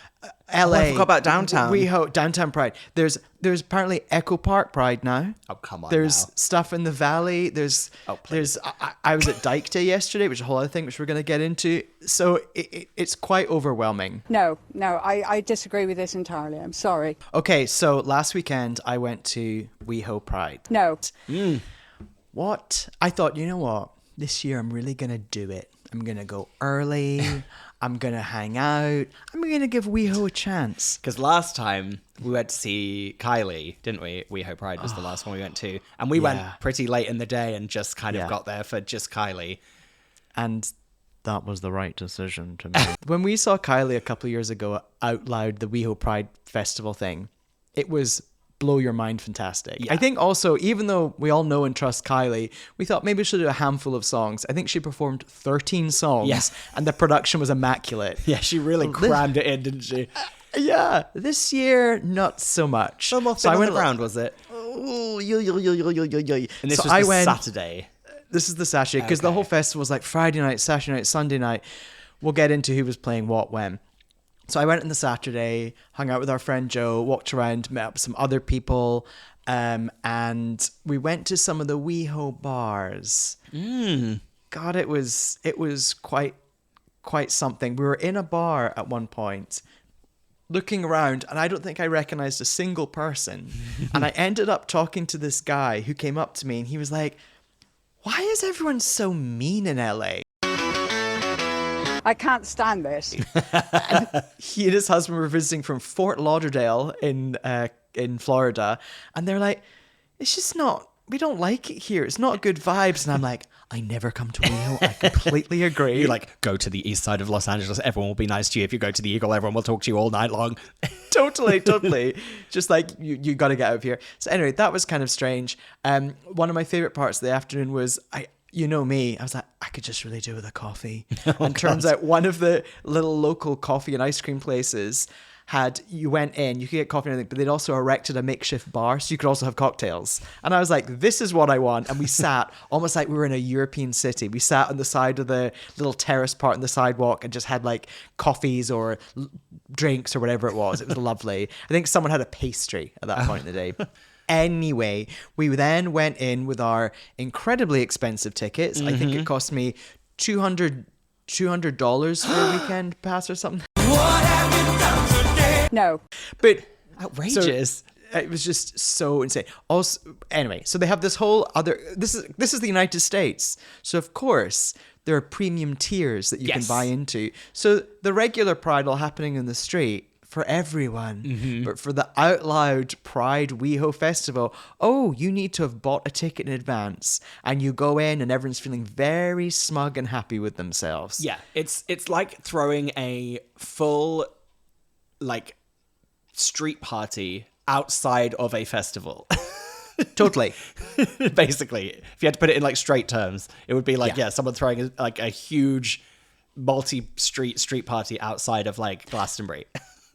LA. I forgot about downtown. WeHo Downtown Pride. There's apparently Echo Park Pride now. Oh, come on. There's now. stuff in the valley. There's I was at Dyke Day yesterday, which is a whole other thing which we're going to get into. So it's quite overwhelming. No, I disagree with this entirely. I'm sorry. Okay, so last weekend I went to WeHo Pride. No. What? I thought, you know what? This year I'm really going to do it. I'm going to go early. I'm going to hang out. I'm going to give WeHo a chance. Because last time we went to see Kylie, didn't we? WeHo Pride was the last one we went to. And we went pretty late in the day and just kind of got there for just Kylie. And that was the right decision to make. When we saw Kylie a couple of years ago out loud, the WeHo Pride Festival thing, it was blow your mind fantastic. Yeah. I think also, even though we all know and trust Kylie, we thought maybe we should do a handful of songs. I think she performed 13 songs and the production was immaculate. Yeah, she really crammed it in, didn't she? Yeah, this year, not so much. No more Thin on the Ground, was it? And this was the Saturday. This is the Saturday, because the whole festival was like Friday night, Saturday night, Sunday night. We'll get into who was playing what when. So I went on the Saturday, hung out with our friend Joe, walked around, met up with some other people, and we went to some of the WeHo bars. God, it was quite something. We were in a bar at one point, looking around, and I don't think I recognized a single person. And I ended up talking to this guy who came up to me, and he was like, "Why is everyone so mean in LA?" I can't stand this. He and his husband were visiting from Fort Lauderdale in Florida, and they're like, "It's just not. We don't like it here. It's not good vibes." And I'm like, "I never come to WeHo. I completely agree." You like go to the east side of Los Angeles. Everyone will be nice to you. If you go to the Eagle, everyone will talk to you all night long. Totally. Just like you got to get out of here. So anyway, that was kind of strange. One of my favorite parts of the afternoon was you know me, I was like, I could just really do with a coffee. And turns out one of the little local coffee and ice cream places you went in, you could get coffee and everything, but they'd also erected a makeshift bar, so you could also have cocktails. And I was like, this is what I want. And we sat almost like we were in a European city. We sat on the side of the little terrace part on the sidewalk and just had like coffees or drinks or whatever it was. It was lovely. I think someone had a pastry at that point in the day. Anyway, we then went in with our incredibly expensive tickets. I think it cost me $200 for a weekend pass or something. What have you done today? No. But Outrageous. it was just so insane. Also, anyway, so they have this whole other. This is the United States, so of course there are premium tiers that you can buy into. So the regular Pride all happening in the street for everyone, but for the Out Loud Pride WeHo Festival, you need to have bought a ticket in advance, and you go in and everyone's feeling very smug and happy with themselves. Yeah, it's like throwing a full like street party outside of a festival. Totally. Basically, if you had to put it in like straight terms, it would be like someone throwing like a huge multi-street party outside of like Glastonbury.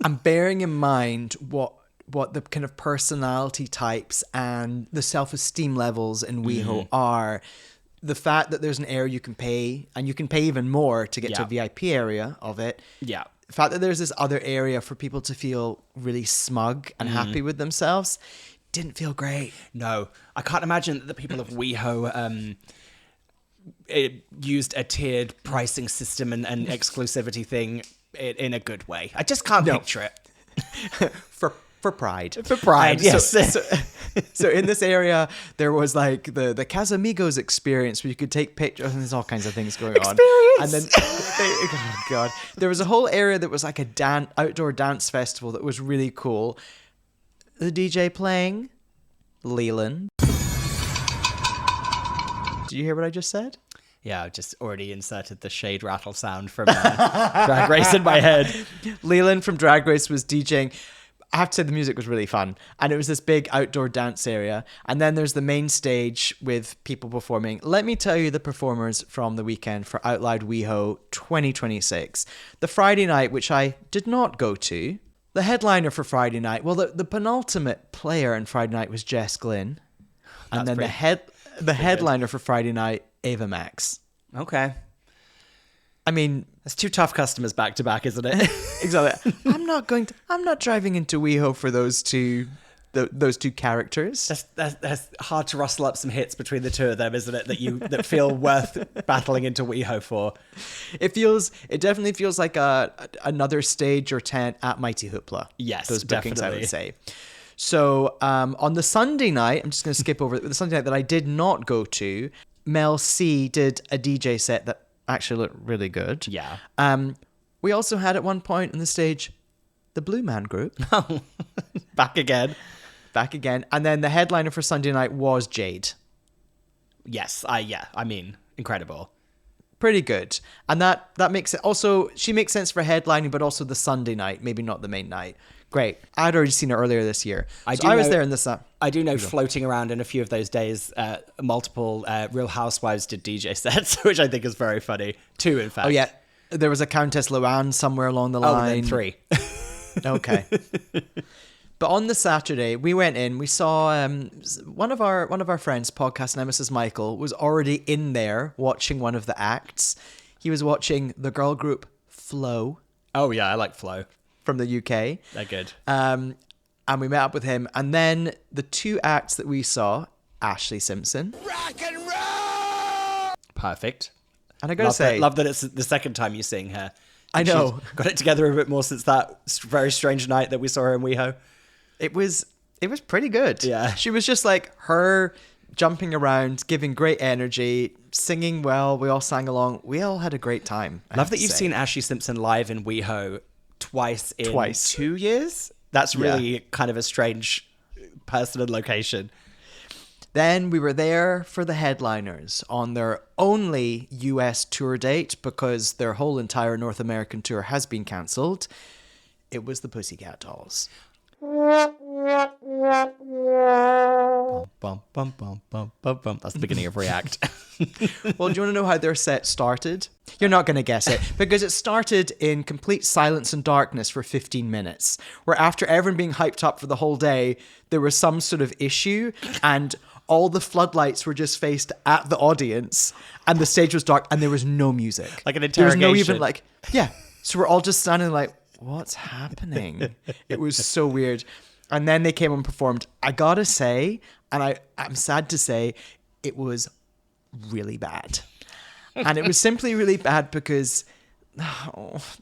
I'm bearing in mind what the kind of personality types and the self-esteem levels in WeHo are. The fact that there's an area you can pay, and you can pay even more to get to a VIP area of it. Yeah. The fact that there's this other area for people to feel really smug and happy with themselves didn't feel great. No, I can't imagine that the people of WeHo used a tiered pricing system and exclusivity thing in a good way. I just can't picture it. For Pride. For Pride, yes. So in this area, there was like the Casamigos experience where you could take pictures, and there's all kinds of things going on. And then, oh God, there was a whole area that was like a outdoor dance festival that was really cool. The DJ playing Leland. Did you hear what I just said? Yeah, I've just already inserted the shade rattle sound from Drag Race in my head. Leland from Drag Race was DJing. I have to say the music was really fun. And it was this big outdoor dance area. And then there's the main stage with people performing. Let me tell you the performers from the weekend for Out Loud WeHo 2026. The Friday night, which I did not go to. The headliner for Friday night, well, the penultimate player in Friday night was Jess Glynn. And then the headliner for Friday night, Ava Max. Okay. I mean, That's 2 tough customers back to back, isn't it? exactly. I'm not driving into WeHo for those two characters. That's hard to rustle up some hits between the two of them, isn't it? That feel worth battling into WeHo for. It definitely feels like another stage or tent at Mighty Hoopla. Yes, those bookings, definitely. I would say. So on the Sunday night, I'm just going to skip over the Sunday night that I did not go to. Mel C did a DJ set that actually looked really good. Yeah. We also had at one point on the stage the Blue Man Group. Back again. And then the headliner for Sunday night was Jade. Yes, I mean, incredible. Pretty good. And that makes it also, she makes sense for headlining, but also the Sunday night, maybe not the main night. Great. I'd already seen her earlier this year. I was there in the I do know floating around in a few of those days, multiple Real Housewives did DJ sets, which I think is very funny. 2, in fact. Oh, yeah. There was a Countess Luann somewhere along the line. Oh, then 3. Okay. But on the Saturday, we went in, we saw one of our friends, podcast nemesis Michael, was already in there watching one of the acts. He was watching the girl group Flow. Oh, yeah, I like Flow. From the UK. They're good. And we met up with him. And then the 2 acts that we saw, Ashley Simpson. Rock and roll! Perfect. And I gotta say... Love that it's the second time you're seeing her. I know. She's got it together a bit more since that very strange night that we saw her in WeHo. It was pretty good. Yeah. She was just like her jumping around, giving great energy, singing well. We all sang along. We all had a great time. Love that you've seen Ashley Simpson live in WeHo twice in 2 years. That's really kind of a strange person and location. Then we were there for the headliners on their only US tour date because their whole entire North American tour has been cancelled. It was the Pussycat Dolls. Bum, bum, bum, bum, bum, bum. That's the beginning of React. Well, do you want to know how their set started? You're not going to guess it, because it started in complete silence and darkness for 15 minutes, where after everyone being hyped up for the whole day, there was some sort of issue, and all the floodlights were just faced at the audience, and the stage was dark, and there was no music. Like an There was no interrogation. even so we're all just standing like, what's happening? It was so weird. And then they came and performed. I gotta say, and I'm sad to say, it was really bad. And it was simply really bad because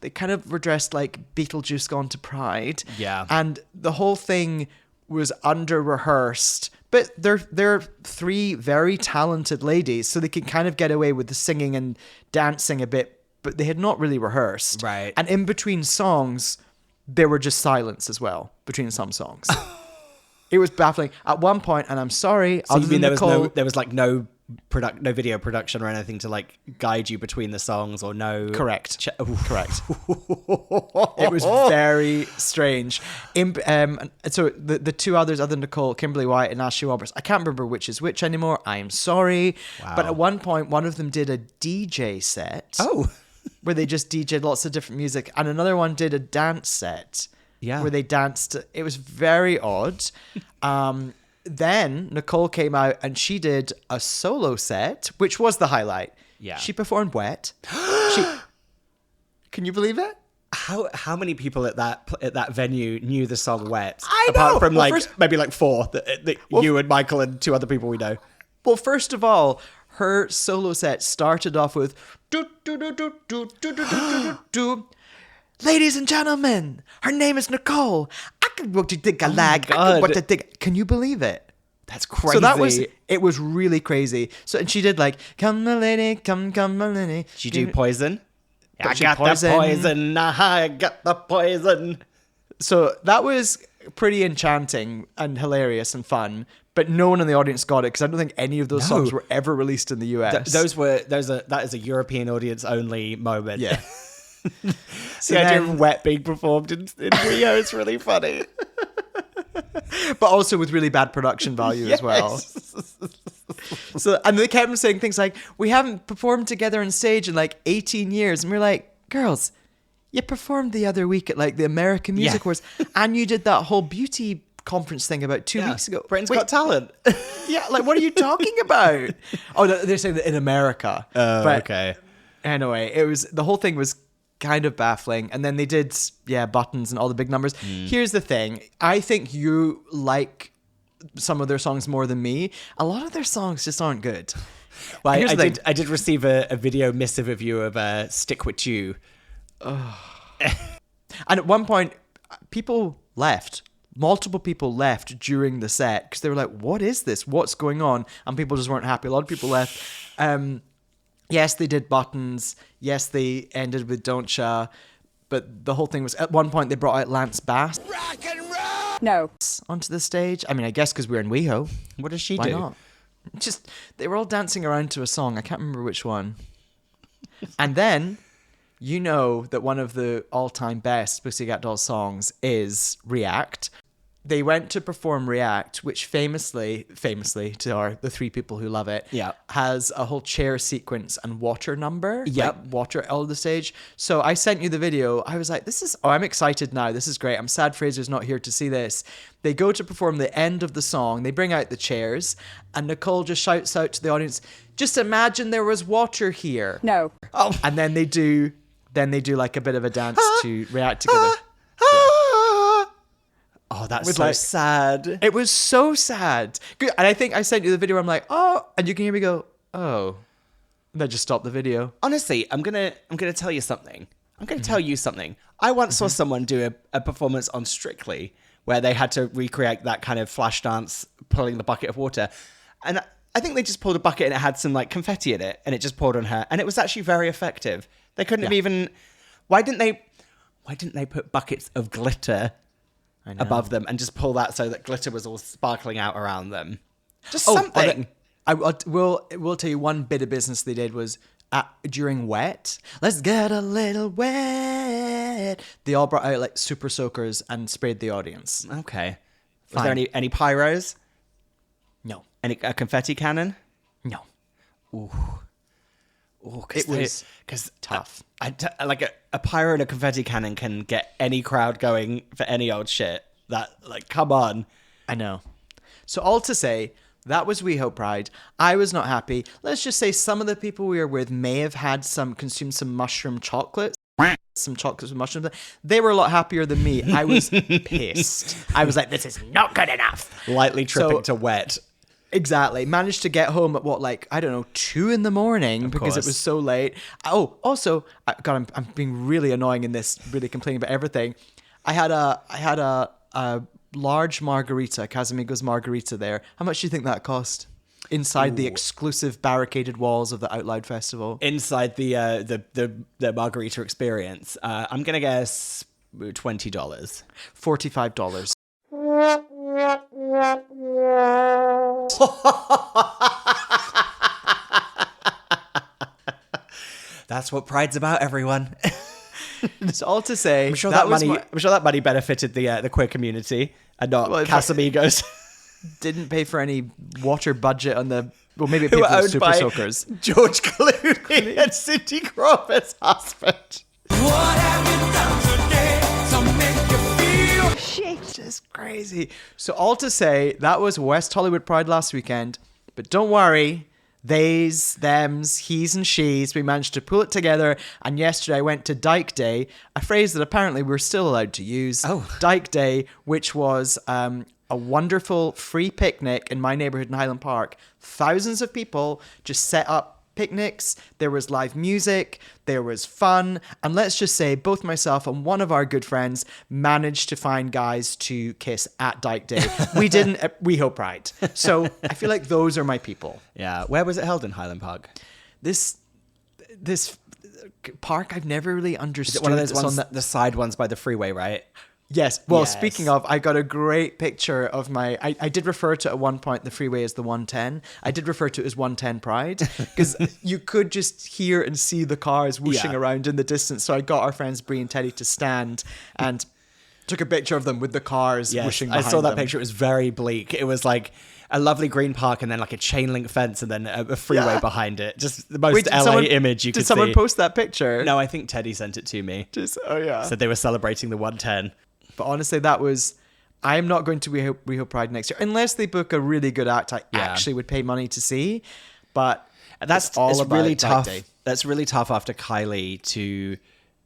they kind of were dressed like Beetlejuice gone to Pride. Yeah. And the whole thing was under-rehearsed. But they're 3 very talented ladies, so they can kind of get away with the singing and dancing a bit, but they had not really rehearsed. Right. And in between songs, there were just silence as well between some songs. It was baffling. At one point, and I'm sorry, So you mean there Nicole, was no video production or anything to like guide you between the songs, or no? Correct. Correct. It was very strange. So the 2 others, other than Nicole, Kimberly White and Ashley Roberts, I can't remember which is which anymore. I am sorry. Wow. But at one point, one of them did a DJ set. Oh. Where they just DJ'd lots of different music. And another one did a dance set. Yeah. Where they danced. It was very odd. Then Nicole came out and she did a solo set, which was the highlight. Yeah. She performed Wet. Can you believe it? How many people at that venue knew the song Wet? I know. Apart from Well, maybe 4 that you and Michael and 2 other people we know. Well, first of all, her solo set started off with do do do do do do do do do. Ladies and gentlemen, her name is Nicole. I can what you think I like. I can what to think. Can you believe it? That's crazy. So it was really crazy. So and she did like come my lady, come my lady. Did you do Poison? I she got the poison. I got the poison. So that was pretty enchanting and hilarious and fun. But no one in the audience got it because I don't think any of those songs were ever released in the US. That is a European audience only moment. Yeah. The idea of Wet being performed in Rio is really funny. But also with really bad production value as well. So, and they kept saying things like, we haven't performed together on stage in 18 years. And we're like, girls, you performed the other week at the American Music Awards and you did that whole beauty conference thing about 2 weeks ago. Britain's Got Talent. Yeah, what are you talking about? Oh, no, they're saying that in America. Okay. Anyway, the whole thing was kind of baffling. And then they did, buttons and all the big numbers. Here's the thing. I think you like some of their songs more than me. A lot of their songs just aren't good. Well, I did receive a video missive of you of Stick With You. And at one point, multiple people left during the set because they were like, what is this? What's going on? And people just weren't happy. A lot of people left. Yes, they did buttons. Yes, they ended with Don't Cha. But the whole thing was, at one point, they brought out Lance Bass Rock and roll! No. onto the stage. I mean, I guess because we're in WeHo. What does she Why do? not? Just, they were all dancing around to a song. I can't remember which one. And then, you know that one of the all-time best Pussycat Dolls songs is React. They went to perform React, which famously to the three people who love it, has a whole chair sequence and water number. Yep. Like water all over the stage. So I sent you the video. I was like, I'm excited now. This is great. I'm sad Fraser's not here to see this. They go to perform the end of the song. They bring out the chairs and Nicole just shouts out to the audience, just imagine there was water here. No. Oh. And then they do like a bit of a dance to React together. Oh, that's so sad. It was so sad. Good. And I think I sent you the video where I'm like, oh, and you can hear me go, oh. And then just stop the video. Honestly, I'm gonna tell you something. I'm gonna tell you something. I once saw someone do a performance on Strictly where they had to recreate that kind of flash dance, pulling the bucket of water. And I think they just pulled a bucket and it had some like confetti in it and it just poured on her. And it was actually very effective. They couldn't have even, why didn't they put buckets of glitter above them and just pull that so that glitter was all sparkling out around them? Just something. We'll tell you one bit of business they did was during Wet. Let's get a little wet. They all brought out like super soakers and sprayed the audience. Okay. Was there any pyros? No. Any confetti cannon? No. Ooh. It was tough. Like a pyro and a confetti cannon can get any crowd going for any old shit. That, like, come on. I know. So all to say, that was WeHo Pride. I was not happy. Let's just say some of the people we were with may have consumed some mushroom chocolates. Some chocolates with mushrooms. They were a lot happier than me. I was pissed. I was like, this is not good enough. Lightly tripping to Wet. Exactly. Managed to get home at 2 a.m. because it was so late. Oh, also, God, I'm being really annoying in this, really complaining about everything. I had a large margarita, Casamigos margarita there. How much do you think that cost? Inside the exclusive barricaded walls of the Out Loud Festival. Inside the margarita experience. I'm gonna guess $20. $45. That's what Pride's about, everyone. It's all to say, I'm sure that money benefited the queer community and not Casamigos. Didn't pay for any water budget on the. Well, maybe it paid for the super soakers. George Clooney and Cindy Crawford's husband. What have you done today to make you feel Shit, just crazy. So all to say, that was West Hollywood Pride last weekend. But don't worry, theys, thems, he's and she's, we managed to pull it together. And yesterday I went to Dyke Day, a phrase that apparently we're still allowed to use. Oh. Dyke Day, which was a wonderful free picnic in my neighborhood in Highland Park. Thousands of people just set up picnics. There was live music. There was fun. And let's just say both myself and one of our good friends managed to find guys to kiss at Dyke Day. We didn't at WeHo Pride. So I feel like those are my people. Yeah. Where was it held in Highland Park? This park I've never really understood. Is it one of those ones, the side ones by the freeway, right? Yes. Well, Yes. Speaking of, I got a great picture of I did refer to at one point the freeway as the 110. I did refer to it as 110 Pride because you could just hear and see the cars whooshing around in the distance. So I got our friends Bree and Teddy to stand and took a picture of them with the cars whooshing behind them. I saw that picture. It was very bleak. It was like a lovely green park and then like a chain link fence and then a freeway behind it. Just the most LA image you could see. Did someone post that picture? No, I think Teddy sent it to me. Said they were celebrating the 110. But honestly, I'm not going to WeHo Pride next year. Unless they book a really good act I actually would pay money to see. But That's all it's about really Dyke tough. Day. That's really tough after Kylie to,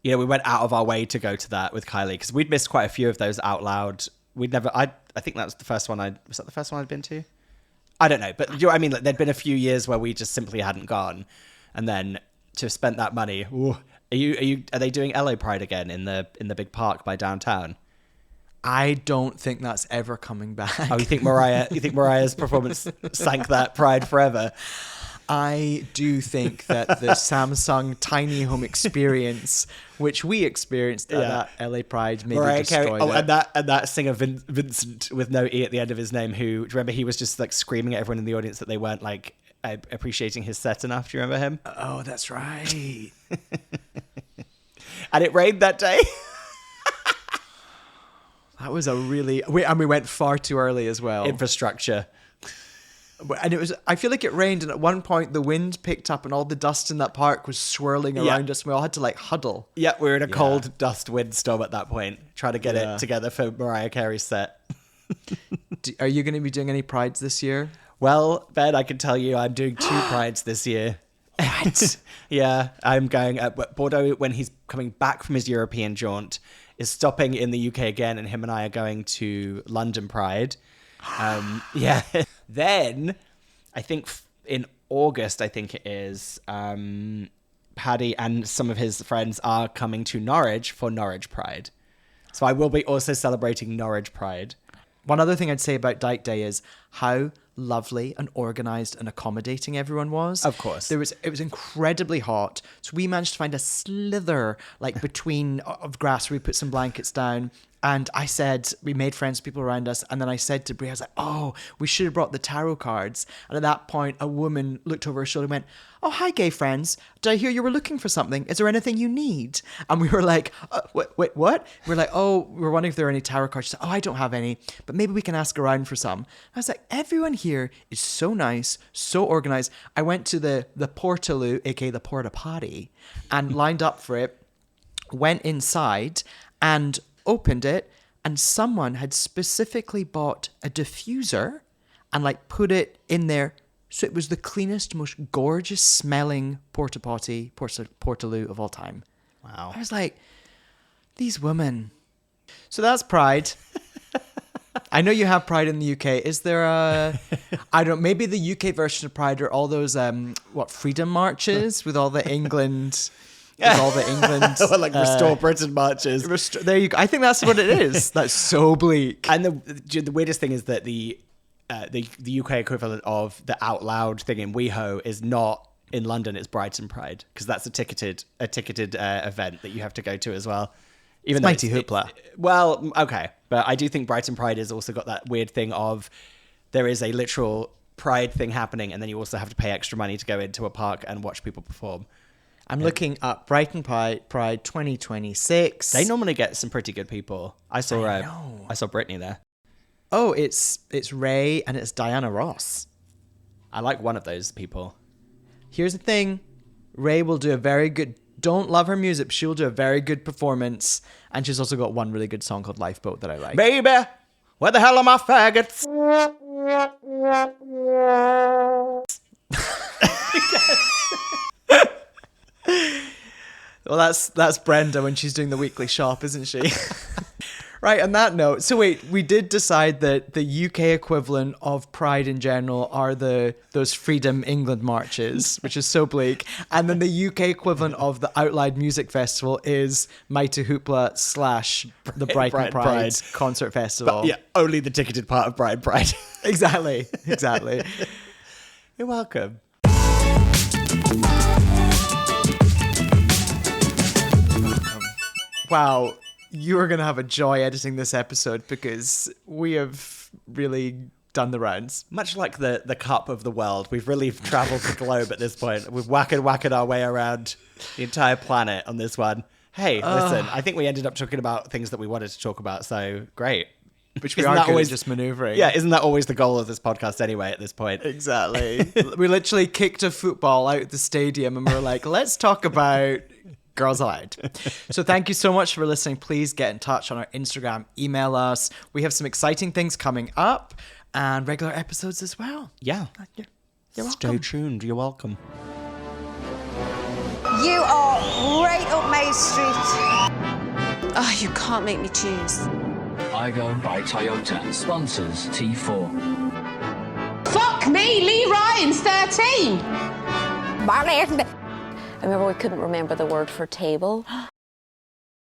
we went out of our way to go to that with Kylie because we'd missed quite a few of those out loud. I think that was the first one was that the first one I'd been to? I don't know, but you know what I mean? Like, there'd been a few years where we just simply hadn't gone. And then to have spent that money, are they doing LA Pride again in the big park by downtown? I don't think that's ever coming back. Oh, you think Mariah's performance sank that pride forever? I do think that the Samsung tiny home experience, which we experienced at that LA Pride, maybe Mariah destroyed Carey. it. And that singer Vincent with no E at the end of his name, who, do you remember he was just like screaming at everyone in the audience that they weren't like appreciating his set enough? Do you remember him? Oh, that's right. And it rained that day. That was and we went far too early as well. Infrastructure. And I feel like it rained, and at one point the wind picked up and all the dust in that park was swirling around us, and we all had to like huddle. Yeah, we were in a cold dust windstorm at that point, trying to get it together for Mariah Carey's set. Are you going to be doing any prides this year? Well, Ben, I can tell you I'm doing 2 prides this year. What? Yeah, I'm going at Bordeaux when he's coming back from his European jaunt, is stopping in the UK again, and him and I are going to London Pride. Yeah. Then, I think in August, I think it is, Paddy and some of his friends are coming to Norwich for Norwich Pride. So I will be also celebrating Norwich Pride. One other thing I'd say about Dyke Day is how lovely and organized and accommodating everyone was. Of course. It was incredibly hot. So we managed to find a slither like between of grass where we put some blankets down. And I said, we made friends with people around us. And then I said to Brie, I was like, oh, we should have brought the tarot cards. And at that point, a woman looked over her shoulder and went, oh, hi, gay friends. Did I hear you were looking for something? Is there anything you need? And we were like, wait, what? We were like, oh, we were wondering if there are any tarot cards. She said, oh, I don't have any, but maybe we can ask around for some. I was like, everyone here is so nice, so organized. I went to the Portaloo, aka the Porta Potty, and lined up for it, went inside and opened it, and someone had specifically bought a diffuser and like put it in there, so it was the cleanest, most gorgeous smelling Portaloo of all time. Wow. I was like, these women. So that's Pride. I know you have Pride in the UK. Is there I don't know, maybe the UK version of Pride are all those freedom marches with all the England Well, like Restore Britain marches. There you go. I think that's what it is. That's so bleak. And the weirdest thing is that the UK equivalent of the Out Loud thing in WeHo is not in London. It's Brighton Pride, because that's a ticketed event that you have to go to as well. Even though Mighty Hoopla. Well, okay, but I do think Brighton Pride has also got that weird thing of there is a literal Pride thing happening, and then you also have to pay extra money to go into a park and watch people perform. I'm looking up Brighton Pride 2026. They normally get some pretty good people. I saw Brittany there. Oh, it's Ray and it's Diana Ross. I like one of those people. Here's the thing. Ray will do a very good... Don't love her music, but she'll do a very good performance. And she's also got one really good song called Lifeboat that I like. Baby, where the hell are my faggots? Well, that's Brenda when she's doing the weekly shop, isn't she? Right, on that note, so wait, we did decide that the UK equivalent of Pride in general are those Freedom England marches, which is so bleak, and then the UK equivalent of the Out Loud Music Festival is Mighty Hoopla / the Brighton Pride Concert Festival. But yeah, only the ticketed part of Brighton Pride. Exactly. You're welcome. Wow. You are going to have a joy editing this episode because we have really done the rounds. Much like the cup of the world, we've really traveled the globe at this point. We've whacked our way around the entire planet on this one. Hey, listen, I think we ended up talking about things that we wanted to talk about, so great. Which we are always just maneuvering. Yeah, isn't that always the goal of this podcast anyway at this point? Exactly. We literally kicked a football out the stadium and we were like, let's talk about... Girls Aloud. So thank you so much for listening. Please get in touch on our Instagram, email us. We have some exciting things coming up and regular episodes as well. Yeah. Stay tuned. You're welcome. You are right up my street. Oh, you can't make me choose. Igo by Toyota sponsors T4. Fuck me, Lee Ryan's 13. I remember we couldn't remember the word for table.